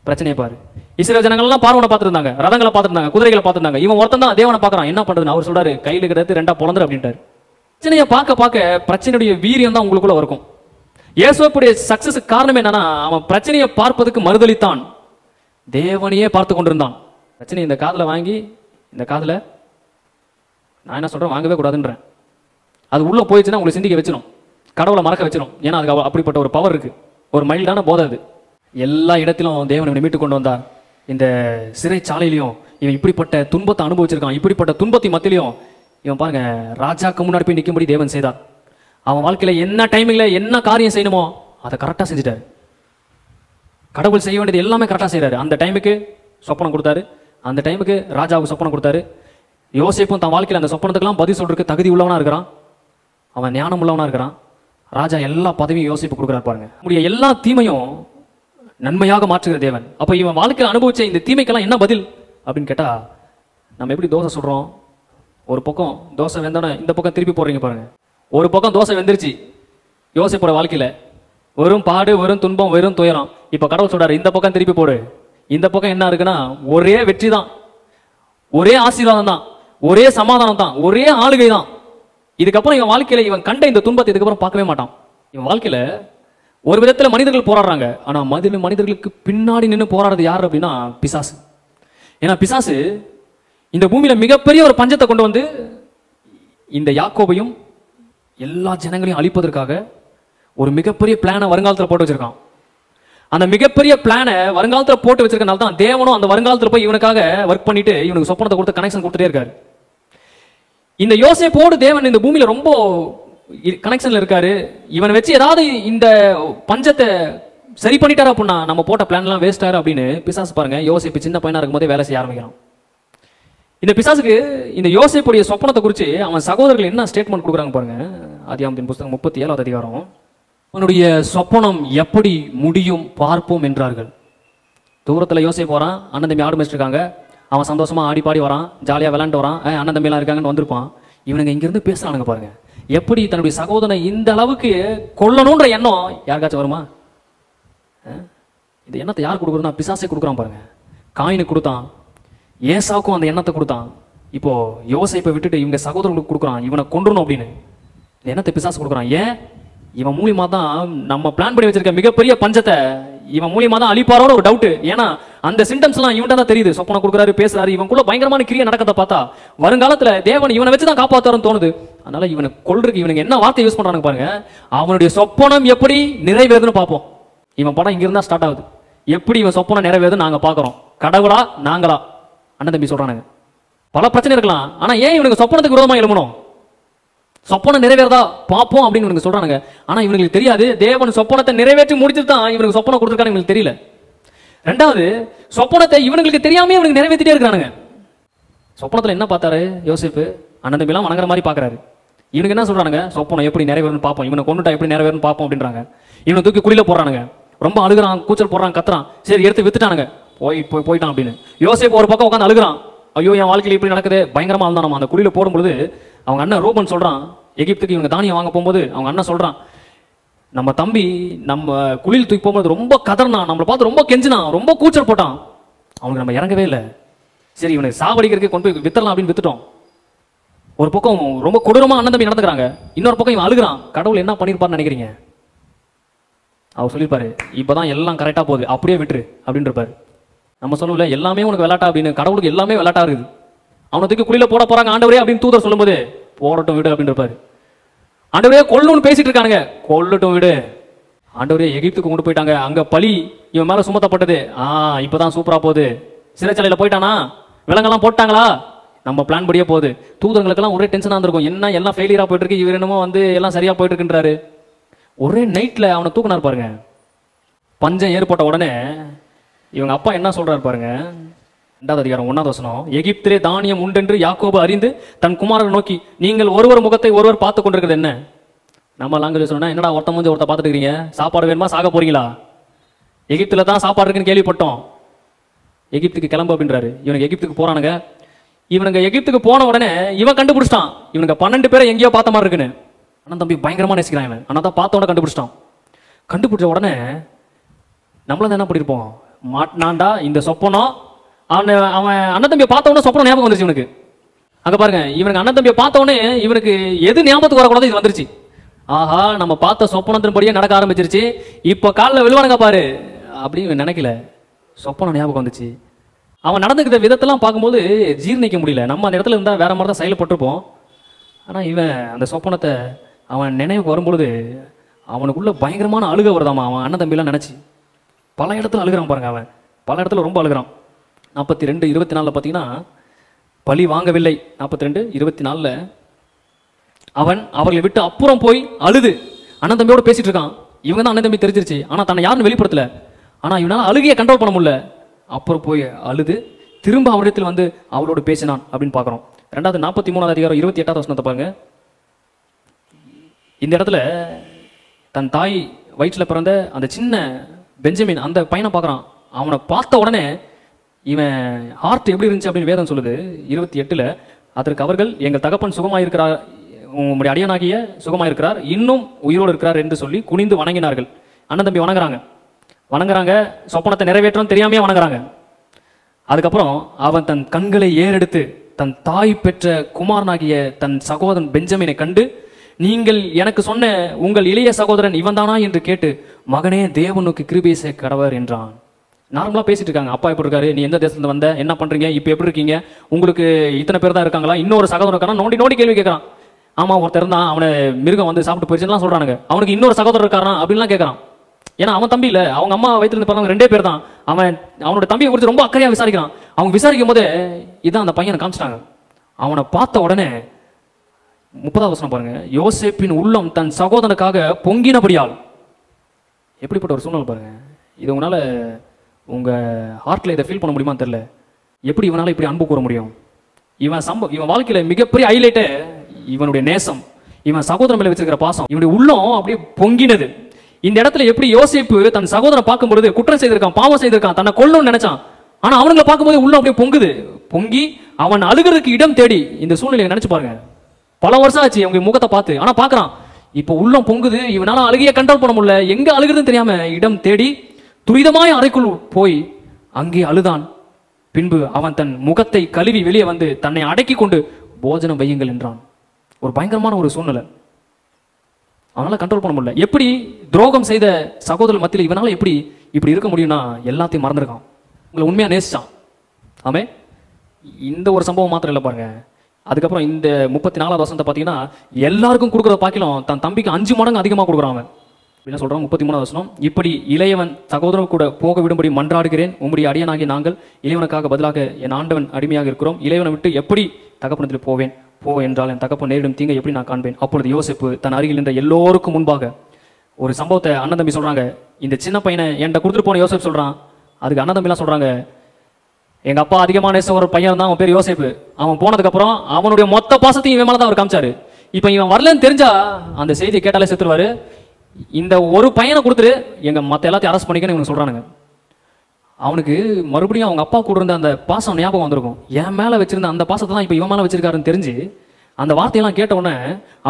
பிரச்சனையை பாரு. இஸ்ரேல் ஜனங்கள்லாம் பார்வனை பார்த்துருந்தாங்க, ரதங்களை பார்த்துருந்தாங்க, குதிரைகளை பார்த்துருந்தாங்க. இவன் ஒருத்தன் தான் தேவனை பார்க்கறான். என்ன பண்றதுன்னு அவர் சொல்றாரு, கையில் இருக்கிறது ரெண்டா பொழந்துரு அப்படின்ட்டாரு. பிரச்சனையை பார்க்க பிரச்சனையுடைய வீரியம் தான் உங்களுக்குள்ள இருக்கும். இயேசுவுடைய சக்சஸுக்கு காரணம் என்னன்னா, அவன் பிரச்சனையை பார்ப்பதற்கு மறுதளித்தான், தேவனையே பார்த்து கொண்டிருந்தான். பிரச்சனை இந்த காதுல வாங்கி இந்த காதுல நான் என்ன சொல்றேன், வாங்கவே கூடாதுன்றேன். அது உள்ள போயிடுச்சுன்னா உங்களை சிந்திக்க வச்சிடும், கடவுளை மறக்க வச்சிடும். ஏன்னா அதுக்கு அப்படிப்பட்ட ஒரு பவர் இருக்கு, ஒரு மைல்டான போதை அது. எல்லா இடத்திலும் தேவனை மீட்டு கொண்டு வந்தார். இந்த சிறைச்சாலையிலையும் இவன் இப்படிப்பட்ட துன்பத்தை அனுபவிச்சிருக்கான். இப்படிப்பட்ட துன்பத்தின் மத்தியிலையும் இவன் பாருங்க, ராஜாக்கு முன்னாடி போய் நிற்கும்படி தேவன் செய்தார். அவன் வாழ்க்கையில என்ன டைமிங்ல என்ன காரியம் செய்யணுமோ அதை கரெக்டாக செஞ்சுட்டாரு. கடவுள் செய்ய வேண்டியது எல்லாமே கரெக்டாக செய்யறாரு. அந்த டைமுக்கு சொப்பனம் கொடுத்தாரு, அந்த டைமுக்கு ராஜாவுக்கு சொப்பனம் கொடுத்தாரு. யோசேப்பும் தன் வாழ்க்கையில் அந்த சொப்பனத்துக்கெல்லாம் பதில் சொல்றதுக்கு தகுதி உள்ளவனா இருக்கிறான், அவன் ஞானம் உள்ளவனா இருக்கிறான். ராஜா எல்லா பதவியும் யோசிப்பு கொடுக்குறாரு பாருங்க. நம்முடைய எல்லா தீமையும் நன்மையாக மாற்றுகிற தேவன். அப்போ இவன் வாழ்க்கையில் அனுபவிச்ச இந்த தீமைக்கெல்லாம் என்ன பதில் அப்படின்னு கேட்டா, நம்ம எப்படி தோசை சுடுறோம், ஒரு பக்கம் தோசை வெந்தோடனே இந்த பக்கம் திருப்பி போடுறீங்க பாருங்க. ஒரு பக்கம் தோசை வெந்துருச்சு யோசிப்போட வாழ்க்கையில, வெறும் பாடு, வெறும் துன்பம், வெறும் துயரம். இப்ப கடவுள் சொல்றாரு, இந்த பக்கம் திருப்பி போடு. இந்த பக்கம் என்ன இருக்குன்னா ஒரே வெற்றி தான், ஒரே ஆசீர்வாதம் தான், ஒரே சமாதானம் தான், ஒரே ஆளுகை தான். இதுக்கப்புறம் இவன் வாழ்க்கையில இவன் கண்ட இந்த துன்பத்தை இதுக்கப்புறம் பார்க்கவே மாட்டான். இவன் வாழ்க்கையில ஒரு விதத்துல மனிதர்கள் போராடுறாங்க, ஆனா மனிதர்களுக்கு பின்னாடி நின்று போராடுறது யாரு அப்படின்னா பிசாசு. ஏன்னா பிசாசு இந்த பூமியில மிகப்பெரிய ஒரு பஞ்சத்தை கொண்டு வந்து இந்த யாக்கோபையும் எல்லா ஜனங்களையும் அழிப்பதற்காக ஒரு மிகப்பெரிய பிளானை வருங்காலத்தில் போட்டு வச்சிருக்கான். அந்த மிகப்பெரிய பிளானை வருங்காலத்தில் போட்டு வச்சிருக்கனால தான் தேவனும் அந்த வருங்காலத்தில் போய் இவனுக்காக ஒர்க் பண்ணிட்டு இவனுக்கு சொப்பனத்தை கொடுத்து கனெக்ஷன் கொடுத்துட்டே இருக்காரு. இந்த யோசேப்போடு தேவன் இந்த பூமியில ரொம்ப கனெக்ஷன்ல இருக்காரு. இவனை வச்சு ஏதாவது இந்த பஞ்சத்தை சரி பண்ணிட்டாரு அப்படின்னா நம்ம போட்ட பிளான் எல்லாம் வேஸ்ட் ஆயிரும் அப்படின்னு பிசாசு பாருங்க யோசேப்பு சின்ன பையனா இருக்கும் போதே வேலை செய்ய ஆரம்பிக்கிறான். இந்த பிசாசுக்கு இந்த யோசேப்புடைய சொப்பனத்தை குறித்து அவன் சகோதரர்கள் என்ன ஸ்டேட்மெண்ட் கொடுக்குறாங்க பாருங்க. ஆதியாகமத்தின் புத்தகம் 37வது அதிகாரம். அவனுடைய சொப்பனம் எப்படி முடியும் பார்ப்போம் என்றார்கள். தூரத்தில் யோசேப்பு வரான், அண்ணன் தம்பி ஆடு மேய்ச்சிருக்காங்க, அவன் சந்தோஷமா ஆடி பாடி வரான், ஜாலியாக விளையாண்டு வரான், அண்ணன் தம்பி எல்லாம் இருக்காங்கன்னு வந்திருப்பான். இவனுங்க இங்கிருந்து பேசுறானுங்க பாருங்க. எப்படி தன்னுடைய சகோதரனை இந்த அளவுக்கு கொல்லணுன்ற எண்ணம் யாருக்காச்சும் வருமா? இந்த எண்ணத்தை யார் கொடுக்குறதுனா பிசாசே கொடுக்குறான் பாருங்க. காயினுக்கு கொடுத்தான், ஏசாவுக்கும் அந்த எண்ணத்தை கொடுத்தான். இப்போ யோசேப்பை விட்டுட்டு இவங்க சகோதரர்களுக்கு கொடுக்குறான், இவனை கொன்றணும் அப்படின்னு இந்த எண்ணத்தை பிசாசு கொடுக்குறான். ஏன்? இவன் மூலியமா தான் நம்ம பிளான் பண்ணி வச்சிருக்க மிகப்பெரிய பஞ்சத்தை இவன் மூலியமா தான் அழிப்பாரோட ஒரு டவுட். ஏன்னா அந்த சிம்டம்ஸ் எல்லாம் இவன்ட்ட தான் தெரியுது. சொப்பனம் கொடுக்குறாரு, பேசுறாரு, இவன் கூட பயங்கரமான கிரியை நடக்கிறத பார்த்தா வருங்காலத்துல தேவன் இவனை வச்சு தான் காப்பாத்தாருன்னு தோணுது. அதனால இவனை கொல்றதுக்கு இவனுக்கு என்ன வார்த்தை யூஸ் பண்றாங்க பாருங்க. அவனுடைய சொப்பனம் எப்படி நிறைவேறுதுன்னு பார்ப்போம். இவன் படம் இங்க இருந்தா ஸ்டார்ட் ஆகுது. எப்படி இவன் சொப்பனம் நிறைவேறுதுன்னு நாங்க பாக்குறோம். கடவுளா நாங்களா? அண்ணன் தம்பி சொல்றானுங்க. பல பிரச்சனை இருக்கலாம், ஆனா ஏன் இவனுக்கு சொப்பனத்துக்கு விரோதமா எழுமணும்? சொப்பனம் நிறைவேறதா பார்ப்போம் அப்படின்னு இவனுக்கு சொல்றானுங்க. ஆனா இவனுக்கு தெரியாது தேவன் சொப்பனத்தை நிறைவேற்றி முடிச்சுட்டு தான் இவனுக்கு சொப்பனம் கொடுத்துருக்கான்னு இவனுக்கு தெரியல. ரெண்டாவது, சொப்பனத்தை இவனுக்கு தெரியாம இவனுக்கு நிறைவேற்றிட்டே இருக்கிறானுங்க. சொப்பனத்துல என்ன பார்த்தாரு யோசேப்பு? அண்ணன் தம்பி எல்லாம் வணங்குற மாதிரி பாக்குறாரு. இவனுக்கு என்ன சொல்றானுங்க? சொப்பனம் எப்படி நிறைவேறுன்னு பார்ப்போம், இவனை கொண்டுட்டா எப்படி நிறைவேறுன்னு பார்ப்போம் அப்படின்றாங்க. இவனை தூக்கி குழியில போடுறானுங்க, ரொம்ப அழுகுறான், கூச்சல் போடுறான், கத்துறான். சரி எடுத்து வித்துட்டானுங்க, போயிட்டான் அப்படின்னு. யோசேப்பு ஒரு பக்கம் உட்காந்து அழுகுறான். ஐயோ என் வாழ்க்கையில் இப்படி நடக்குது, பயங்கரமா இருந்தான். நம்ம அந்த குழியில போடும்பொழுது அவங்க அண்ணன் ரூபன் சொல்றான், எகிப்துக்கு இவங்க தானியம் வாங்க போகும்போது அவங்க அண்ணன் சொல்றான், நம்ம தம்பி நம்ம குழியில் தூக்கி போகும்போது ரொம்ப கதறினான், நம்மளை பார்த்து ரொம்ப கெஞ்சினான், ரொம்ப கூச்சல் போட்டான். அவனுக்கு நம்ம இறங்கவே இல்லை. சரி இவனுக்கு சாவடிக்கிறதுக்கு கொண்டு போய் வித்தரலாம் அப்படின்னு வித்துட்டோம். ஒரு பக்கம் ரொம்ப கொடூரமா அண்ணன் தம்பி நடந்துக்கிறாங்க, இன்னொரு பக்கம் இவன் அழுகுறான். கடவுள் என்ன பண்ணிருப்பாருன்னு நினைக்கிறீங்க? அவர் சொல்லியிருப்பாரு, இப்பதான் எல்லாம் கரெக்டா போகுது, அப்படியே விட்டுரு அப்படின்னு இருப்பாரு. நம்ம சொல்லல எல்லாமே உனக்கு விளையாட்டா அப்படின்னு. கடவுளுக்கு எல்லாமே விளையாட்டா இருக்குது. அவனை தூக்கி குழியில போட போறாங்க ஆண்டவரே அப்படின்னு தூதர் சொல்லும்போது போடட்டும் விடு அப்படின்னு இருப்பாரு. ஆண்டவரே கொல்லணும்னு பேசிட்டு இருக்கானுங்க, கொல்லட்டும் விடு. ஆண்டவரே எகிப்துக்கு கொண்டு போயிட்டாங்க, அங்க பழி இவன் மேல சுமத்தப்பட்டது. இப்பதான் சூப்பரா போகுது. சிறைச்சாலையில போயிட்டானா, விலங்கெல்லாம் போட்டாங்களா, நம்ம பிளான் படியே போகுது. தூதர்களுக்கெல்லாம் ஒரே டென்ஷனா இருந்திருக்கும், என்ன எல்லாம் ஃபெயிலியரா போயிட்டு இருக்கு, இவர் என்னமோ வந்து எல்லாம் சரியா போயிட்டு இருக்குன்றாரு. ஒரே நைட்ல அவனை தூக்கினார் பாருங்க. பஞ்சம் ஏற்பட்ட உடனே இவங்க அப்பா என்ன சொல்றாரு பாருங்க. 2வது அதிகாரம் 1வது வசனம். எகிப்திலே தானியம் உண்டென்று யாக்கோபு அறிந்து தன் குமாரனை நோக்கி, நீங்கள் ஒருவர் முகத்தை ஒருவர் பார்த்து கொண்டிருக்கிறது என்ன? நம்ம லாங்குவேஜ் சொன்னா, என்னடா ஒருத்த மூஞ்ச ஒருத்த பார்த்துட்டு இருக்கீங்க, சாப்பாடு வேணுமா, சாக போறீங்களா? எகிப்துல தான் சாப்பாடு இருக்குன்னு கேள்விப்பட்டோம், எகிப்துக்கு கிளம்பு அப்படின்றாரு. இவனுக்கு எகிப்துக்கு போறானுங்க. இவனுங்க எகிப்துக்கு போன உடனே இவன் கண்டுபிடிச்சிட்டான், இவனுக்கு 12 பேரை எங்கேயோ பார்த்த மாதிரி இருக்குன்னு. அண்ணன் தம்பி பயங்கரமா நேசிக்கிறான் இவன். ஆனா தான் பார்த்த உடனே கண்டுபிடிச்சிட்டான். கண்டுபிடிச்ச உடனே நம்மள என்ன பண்ணிருப்போம், மாட்டினாண்டா இந்த சொப்பனம். அவன் அண்ணன் தம்பியை பார்த்த உடனே சொப்பனம் ஞாபகம் வந்துருச்சு இவனுக்கு. அங்க பாருங்க, இவனுக்கு அண்ணன் தம்பியை பார்த்த உடனே இவனுக்கு எது ஞாபகத்துக்கு வரக்கூடாது இது வந்துருச்சு. ஆஹா நம்ம பார்த்த சொப்பனத்தின்படியே நடக்க ஆரம்பிச்சிருச்சு, இப்போ காலில் விழுவானுங்க பாரு அப்படின்னு நினைக்கல. சொப்பனம் ஞாபகம் வந்துச்சு. அவன் நடந்துக்கிற விதத்தெல்லாம் பார்க்கும்போது ஜீர்ணிக்க முடியல. நம்ம அந்த இடத்துல இருந்தால் வேற மாதிரி தான் செயல்பட்டிருப்போம். ஆனால் இவன் அந்த சொப்பனத்தை அவன் நினைவுக்கு வரும்பொழுது அவனுக்குள்ள பயங்கரமான அழுக வருதாமா. அவன் அண்ணன் தம்பிலாம் நினச்சி பல இடத்துல அழுகிறான் பாருங்க. அவன் பல இடத்துல ரொம்ப அழுகிறான். 42:24 பார்த்தீங்கன்னா பழி வாங்கவில்லை. 42:24 அவன் அவர்களை விட்டு அப்புறம் போய் அழுது அண்ணன் தம்பியோட பேசிட்டு இருக்கான். இவங்க தான் அண்ணன் தம்பி தெரிஞ்சிருச்சு, ஆனால் தன்னை யாருன்னு வெளிப்படுத்தல. ஆனால் இவனால் அழுகையை கண்ட்ரோல் பண்ண முடியல. அப்புறம் போய் அழுது திரும்ப அவரிடத்தில் வந்து அவளோடு பேசினான் அப்படின்னு பார்க்குறோம். 43:28 பாருங்க. இந்த இடத்துல தன் தாய் வயிற்றில் பிறந்த அந்த சின்ன பெஞ்சமின் அந்த பையனை பார்க்குறான். அவனை பார்த்த உடனே இவன் ஹார்ட் எப்படி இருந்துச்சு அப்படின்னு வேதம் சொல்லுது. 28 அதற்கு அவர்கள் எங்கள் தகப்பன் சுகமாயிருக்கிறார், உங்களுடைய அடியனாகிய சுகமாயிருக்கிறார், இன்னும் உயிரோடு இருக்கிறார் என்று சொல்லி குனிந்து வணங்கினார்கள். அண்ணன் தம்பி வணங்குறாங்க, சொப்பனத்தை நிறைவேற்றணும் தெரியாமையே வணங்குறாங்க. அதுக்கப்புறம் அவன் தன் கண்களை ஏறெடுத்து தன் தாய் பெற்ற குமாரனாகிய தன் சகோதரன் பெஞ்சமினை கண்டு, நீங்கள் எனக்கு சொன்ன உங்கள் இளைய சகோதரன் இவன் தானா என்று கேட்டு, மகனே தேவனுக்கு கிருபை செய்ய கடவர் என்றான். நார்மலாக பேசிட்டு இருக்காங்க. அப்பா எப்படி இருக்காரு, நீ எந்த தேசத்துல வந்த, என்ன பண்றீங்க, இப்போ எப்படி இருக்கீங்க, உங்களுக்கு இத்தனை பேர் தான் இருக்காங்களா, இன்னொரு சகோதரன் இருக்கானா, நோண்டி கேள்வி கேட்கறான். ஆமா ஒருத்தர் தான், அவனை மிருகம் வந்து சாப்பிட்டு போயிடுச்சுலாம் சொல்றானுங்க. அவனுக்கு இன்னொரு சகோதரர் இருக்காரா அப்படின்லாம் கேட்கறான். ஏன்னா அவன் தம்பி இல்லை, அவங்க அம்மா வயிற்றுல இருந்து பிறந்தவங்க 2 பேர் தான். அவனோட தம்பியை குறித்து ரொம்ப அக்கறையா விசாரிக்கிறான். அவங்க விசாரிக்கும் போதே இதான் அந்த பையனை காமிச்சிட்டாங்க. அவனை பார்த்த உடனே 30 பாருங்க. யோசேப்பின் உள்ளம் தன் சகோதரனுக்காக பொங்கினபடியால். எப்படிப்பட்ட ஒரு சூழ்நிலை பாருங்க. இது உங்களால உங்க ஹார்ட்ல இதை ஃபீல் பண்ண முடியுமான்னு தெரியல. எப்படி இவனால இப்படி அன்பு கூற முடியும்? இவன் வாழ்க்கையில மிகப்பெரிய ஹைலைட்டு இவனுடைய நேசம், இவன் சகோதரன் மேல வச்சிருக்கிற பாசம். இவனுடைய உள்ளம் அப்படியே பொங்கினது. இந்த இடத்துல எப்படி யோசேப்பு தன் சகோதரன் பார்க்கும்போது குற்றம் செய்திருக்கான், பாவம் செய்திருக்கான், தன்னை கொல்லணும்னு நினைச்சான். ஆனா அவனுங்களை பார்க்கும்போது உள்ளம் அப்படியே பொங்கி அவன் அழுகிறதுக்கு இடம் தேடி. இந்த சூழ்நிலையை நினைச்சு பாருங்க. பல வருஷம் ஆச்சு அவங்க முகத்தை பார்த்து, ஆனா பாக்குறான் இப்போ உள்ளம் பொங்குது. இவனால அழுகையை கண்ட்ரோல் பண்ண முடியல, எங்க அழுகிறதுன்னு தெரியாம இடம் தேடி துரிதமாய் அறைக்குள் போய் அங்கே அழுதான். பின்பு அவன் தன் முகத்தை கழுவி வெளியே வந்து தன்னை அடக்கி கொண்டு போஜனம் வையுங்கள் என்றான். ஒரு பயங்கரமான ஒரு சூழ்நிலை. அவனால கண்ட்ரோல் பண்ண முடியல. எப்படி துரோகம் செய்த சகோதரர் மத்தியில் இவனால எப்படி இப்படி இருக்க முடியும்னா எல்லாத்தையும் மறந்துருக்கான். உங்களை உண்மையா நேசிச்சான். ஆமே, இந்த ஒரு சம்பவம் மாத்திரம் இல்லை பாருங்க. அதுக்கப்புறம் இந்த 34 பார்த்தீங்கன்னா எல்லாருக்கும் கொடுக்குற பாக்கிலும் தன் தம்பிக்கு 5 மடங்கு அதிகமாக கொடுக்குறான் அவன். என்ன சொல்றான்? 33 இப்படி இளையவன் சகோதரன் கூட போக விடும்படி மன்றாடுகிறேன், உம்முடைய அடியனாகிய நாங்கள் இளையவனுக்காக பதிலாக என் ஆண்டவன் அடிமையாக இருக்கிறோம். இளையவனை விட்டு எப்படி தகப்பனத்தில் போவேன்? என்றால் என் தகப்பன் நேரிடும் தீங்கை எப்படி நான் காண்பேன்? அப்பொழுது யோசேப்பு தன் அருகில் நின்ற எல்லோருக்கும் முன்பாக ஒரு சம்பவத்தை அண்ணன் தம்பி சொல்றாங்க. இந்த சின்ன பையனை என்கிட்ட கொடுத்துட்டு போன யோசேப்பு சொல்றான். அதுக்கு அண்ணன் தம்பிலாம் சொல்றாங்க, எங்க அப்பா அதிகமான நேச ஒரு பையன் தான், அவன் பேர் யோசேப்பு. அவன் போனதுக்கு அப்புறம் அவனுடைய மொத்த பாசத்தையும் இவன் மேல தான் அவர் காமிச்சாரு. இப்ப இவன் வரலன்னு தெரிஞ்சா அந்த செய்தியை கேட்டாலே செத்துருவாரு. இந்த ஒரு பையனை கொடுத்துரு, எங்க மத்த எல்லாத்தையும் அரெஸ்ட் பண்ணிக்கன்னு இவங்க சொல்றானுங்க. அவனுக்கு மறுபடியும் அவங்க அப்பா கூட இருந்த அந்த பாசம் ஞாபகம் வந்திருக்கும். என் மேல வச்சிருந்த அந்த பாசத்தை தான் இப்ப இவன் மேல வச்சிருக்காருன்னு தெரிஞ்சு அந்த வார்த்தையெல்லாம் கேட்ட உடனே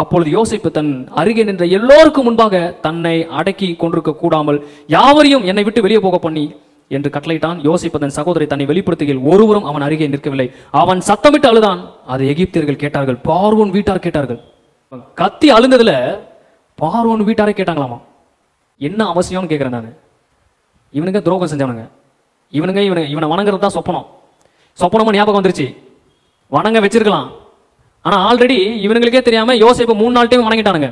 அப்பொழுது யோசேப்பு தன் அருகே நின்ற எல்லோருக்கும் முன்பாக தன்னை அடக்கி கொண்டிருக்க கூடாமல் யாவரையும் என்னை விட்டு வெளியே போக பண்ணி என்று கட்டளையிட்டான். யோசேப்பு தன் சகோதரை தன்னை வெளிப்படுத்துகையில் ஒருவரும் அவன் அருகே நிற்கவில்லை. அவன் சத்தமிட்டு அழுதான். அதை எகிப்தியர்கள் கேட்டார்கள், பார்வோன் வீட்டார் கேட்டார்கள். கத்தி அழுந்ததுல பார்வோன் வீட்டாரே கேட்டாங்களாமா. என்ன அவசியம்னு கேட்கிறேன் நான். இவனுங்க துரோகம் செஞ்சவனுங்க. இவனை வணங்குறது தான் சொப்பனமா ஞாபகம் வந்துருச்சு. வணங்க வச்சிருக்கலாம். ஆனா ஆல்ரெடி இவனுங்களுக்கே தெரியாம யோசேப்பு 3 நாள் டைம் வணங்கிட்டானுங்க.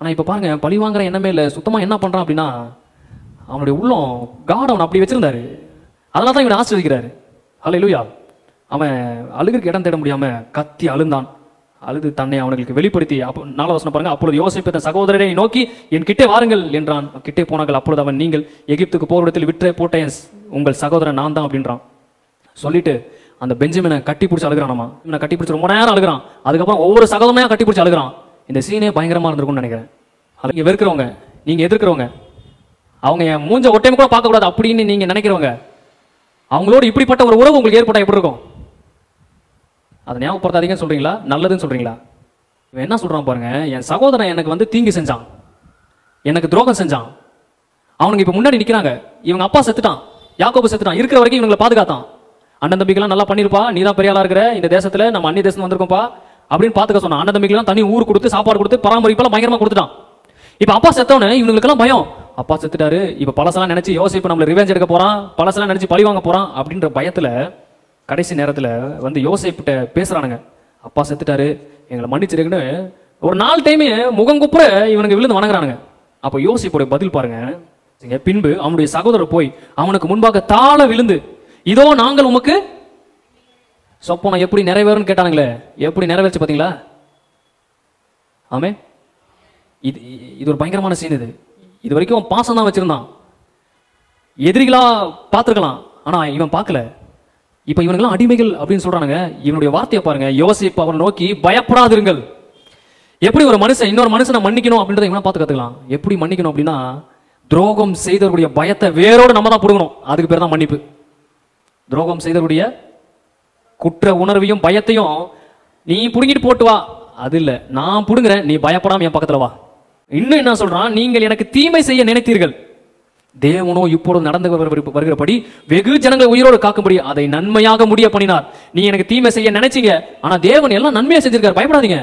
ஆனா இப்ப பாருங்க, பழி வாங்குற எண்ணமே இல்லை. சுத்தமா என்ன பண்றான் அப்படின்னா, அவனுடைய உள்ளம் காட் அவன் அப்படி வச்சிருந்தாரு. அதனால தான் இவனை ஆசிர்வதிக்கிறாரு. ஹல்லேலூயா. அவன் அழுகிறதுக்கு இடம் தேட முடியாம கத்தி அழுந்தான். அழுது தன்னை அவனுக்கு வெளிப்படுத்தி 4 பாருங்க. அப்பொழுது யோசேப்பு தன் சகோதரரை நோக்கி என் கிட்டே வாருங்கள் என்றான். கிட்டே போனார்கள். அப்பொழுது அவன், நீங்கள் எகிப்துக்கு போரிடத்தில் விற்ற போட்ட உங்கள் சகோதரன் நான் தான் அப்படின்றான். சொல்லிட்டு அந்த பெஞ்சமினை கட்டி பிடிச்சி அழுகிறானாமா. இவனை கட்டி பிடிச்சி ரொம்ப நேரம் அழுகிறான். அதுக்கப்புறம் ஒவ்வொரு சகோதரனையும் கட்டி பிடிச்சி அழுகிறான். இந்த சீனே பயங்கரமா இருந்திருக்கும்னு நினைக்கிறேன். நீங்க வெறுக்கிறவங்க, நீங்க எதிர்க்கிறவங்க, அவங்க என் மூஞ்ச ஒட்டையும் கூட பார்க்க கூடாது அப்படின்னு நீங்க நினைக்கிறவங்க, அவங்களோடு இப்படிப்பட்ட ஒரு உறவு உங்களுக்கு ஏற்பட்டா எப்படி இருக்கும்? அதை ஞாபகப்படுத்தாதீங்கன்னு சொல்றீங்களா, நல்லதுன்னு சொல்றீங்களா? இவன் என்ன சொல்றான் பாருங்க, என் சகோதரன் எனக்கு வந்து தீங்கு செஞ்சான், எனக்கு துரோகம் செஞ்சான். அவனுக்கு இப்ப முன்னாடி நிக்கிறாங்க. இவங்க அப்பா செத்துட்டான், யாக்கோபு செத்துட்டான். இருக்கிற வரைக்கும் இவங்களை பாதுகாத்தான். அண்ணன் தம்பிக்கெல்லாம் நல்லா பண்ணிருப்பா, நீ தான் பெரிய ஆளா இருக்கிற, இந்த தேசத்துல நம்ம அந்நிய தேசம் வந்திருக்கோம்ப்பா, அப்படின்னு பார்த்துக்க சொன்னான். அண்ணன் தம்பிக்கெல்லாம் தனி ஊர் கொடுத்து சாப்பாடு கொடுத்து பராமரிப்பெல்லாம் பயங்கரமா கொடுத்துட்டான். இப்ப அப்பா செத்தவனே இவங்களுக்கெல்லாம் பயம், அப்பா செத்துட்டாரு, இப்ப பழசெல்லாம் நினைச்சு யோசிப்பு நம்மள ரிவெஞ்ச் எடுக்க போறான், பழசெல்லாம் நினைச்சு பழி வாங்க போறான் அப்படின்ற பயத்துல கடைசி நேரத்துல வந்து யோசிப்பிட்ட பேசுறானுங்க. அப்பா செத்துட்டாரு, எங்களை மன்னிச்சிருக்குன்னு ஒரு 4 டைம் முகங்குப்புற இவனுக்கு விழுந்து வணங்குறானுங்க. அப்ப யோசிப்புடைய பதில் பாருங்க. பின்பு அவனுடைய சகோதரர் போய் அவனுக்கு முன்பாக தாழ விழுந்து, இதோ நாங்கள் உமக்கு சொப்பனம் எப்படி நிறைவேறும்னு கேட்டானுங்களே, எப்படி நிறைவேற்று பாத்தீங்களா? ஆமே, இது ஒரு பயங்கரமான சீன். இது வரைக்கும் பாசம் தான் வச்சிருந்தான், எதிரிகளா பார்த்திருக்கலாம், ஆனா இவன் பார்க்கல. இப்ப இவனுங்கெல்லாம் அடிமைகள் அப்படின்னு சொல்றானுங்க. இவனுடைய வார்த்தையை பாருங்க. யோசிப்பு அவனை நோக்கி பயப்படாதிருங்கள். எப்படி ஒரு மனுஷன் இன்னொரு மனுஷனை மன்னிக்கணும் அப்படின்றத இவனை பார்த்து கத்துக்கலாம். எப்படி மன்னிக்கணும் அப்படின்னா, துரோகம் செய்தவருடைய பயத்தை வேரோடு நம்ம தான் புடுங்கணும். அதுக்கு பேர் தான் மன்னிப்பு. துரோகம் செய்தவருடைய குற்ற உணர்வையும் பயத்தையும் நீ புடுங்கிட்டு போட்டு வா, அது இல்ல, நான் புடுங்குறேன், நீ பயப்படாம என் பக்கத்துல வா. இன்னும் என்ன சொல்றான், நீங்கள் எனக்கு தீமை செய்ய நினைத்தீர்கள், தேவனோ இப்பொழுது நடந்து வருகிறபடி வெகு ஜனங்களை உயிரோடு காக்கும்படி அதை நன்மையாக முடிய பண்ணினார். நீ எனக்கு தீமை செய்ய நினைச்சீங்க, ஆனா தேவன் எல்லாம் நன்மையா செஞ்சிருக்காரு, பயப்படாதீங்க.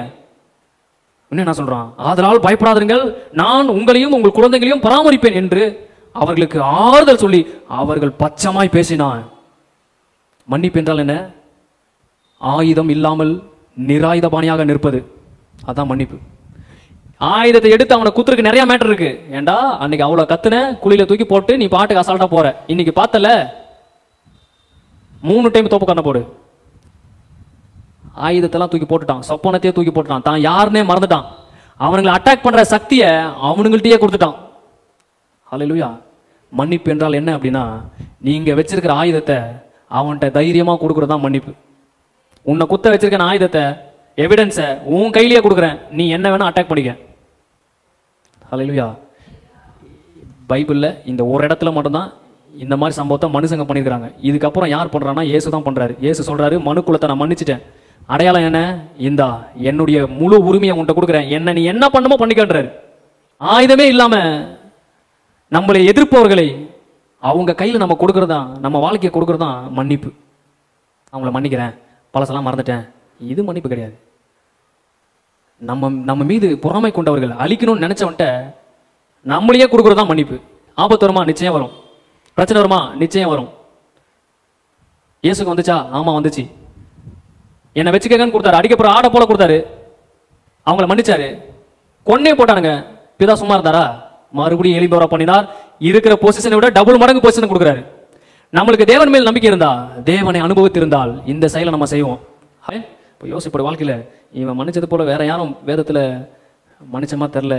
என்ன சொல்றான், ஆதலால் பயப்படாதீர்கள், நான் உங்களையும் உங்கள் குழந்தைகளையும் பராமரிப்பேன் என்று அவர்களுக்கு ஆறுதல் சொல்லி அவர்கள் பச்சமாய் பேசினான். மன்னிப்பு என்றால் என்ன? ஆயுதம் இல்லாமல் நிராயுதபாணியாக நிற்பது, அதான் மன்னிப்பு. ஆயுதத்தை எடுத்து அவனை குத்துறதுக்கு நிறைய மேட்டர் இருக்கு. ஏண்டா அன்னைக்கு அவ்வளவு கத்துன, குழியில தூக்கி போட்டு நீ பாட்டுக்கு அசால்ட்டா போற, இன்னைக்கு பார்த்தல 3 டைம் தோப்பு கண்ண போடு. ஆயுதத்தெல்லாம் தூக்கி போட்டுட்டான், சொப்பனத்தையே தூக்கி போட்டுட்டான், தான் யாருன்னே மறந்துட்டான், அவனுங்களை அட்டாக் பண்ற சக்தியை அவனுங்கள்ட்டயே கொடுத்துட்டான். ஹல்லேலூயா. மன்னிப்பு என்றால் என்ன அப்படின்னா, நீங்க வச்சிருக்கிற ஆயுதத்தை அவன்கிட்ட தைரியமா கொடுக்கறதுதான் மன்னிப்பு. உன்னை குத்த வச்சிருக்க ஆயுதத்தை, எவிடன்ஸை உன் கையிலேயே கொடுக்குறேன், நீ என்ன வேணா அட்டாக் பண்ணிக்க. ஹல்லேலூயா. பைபிள்ல இந்த ஒரு இடத்துல மட்டும்தான் இந்த மாதிரி சம்பவத்தை மனுஷங்க பண்ணிருக்காங்க. இதுக்கப்புறம் யார் பண்றான்னா, இயேசு தான் பண்றாரு. இயேசு சொல்றாரு, மனுக்குலத்தை நான் மன்னிச்சிட்டேன், அடையாளம் என்ன, இந்தா என்னுடைய முழு உரிமையை உன்கிட்ட கொடுக்குறேன், என்ன நீ என்ன பண்ணுமோ பண்ணிக்கன்றாரு. ஆயுதமே இல்லாம நம்மளை எதிர்ப்பவர்களை அவங்க கையில் நம்ம கொடுக்கறதா, நம்ம வாழ்க்கையை கொடுக்கறதா மன்னிப்பு. அவங்கள மன்னிக்கிறேன், பழசெல்லாம் மறந்துட்டேன், இது மன்னிப்பு கிடையாது. நம்ம மீது பொறாமை கொண்டவர்கள் அழிக்கணும்னு நினைச்சவன்ட்ட நம்மளையே கொடுக்கறதா மன்னிப்பு. ஆபத்து வருமா? நிச்சயம் வரும். பிரச்சனை வருமா? நிச்சயம் வரும். இயேசுக்கு வந்துச்சா? ஆமா வந்துச்சு. என்னை வச்சுக்கன்னு கொடுத்தாரு, அடிக்கப்புற ஆடை போல கொடுத்தாரு, அவங்கள மன்னிச்சாரு, கொன்னே போட்டானுங்க. பிதா சும்மா இருந்தாரா? மறுபடியும் எலிபவரா பண்ணினார், இருக்கிற பொசிஷனை விட டபுள் மடங்கு பொசிஷன் கொடுக்குறாரு. நம்மளுக்கு தேவன் மேல் நம்பிக்கை இருந்தா, தேவனை அனுபவித்திருந்தால் இந்த செயலை நம்ம செய்வோம். இப்போ யோசிப்போட வாழ்க்கையில இவன் மன்னிச்சது போல வேற யாரும் வேதத்துல மன்னிச்சமா தெரியல.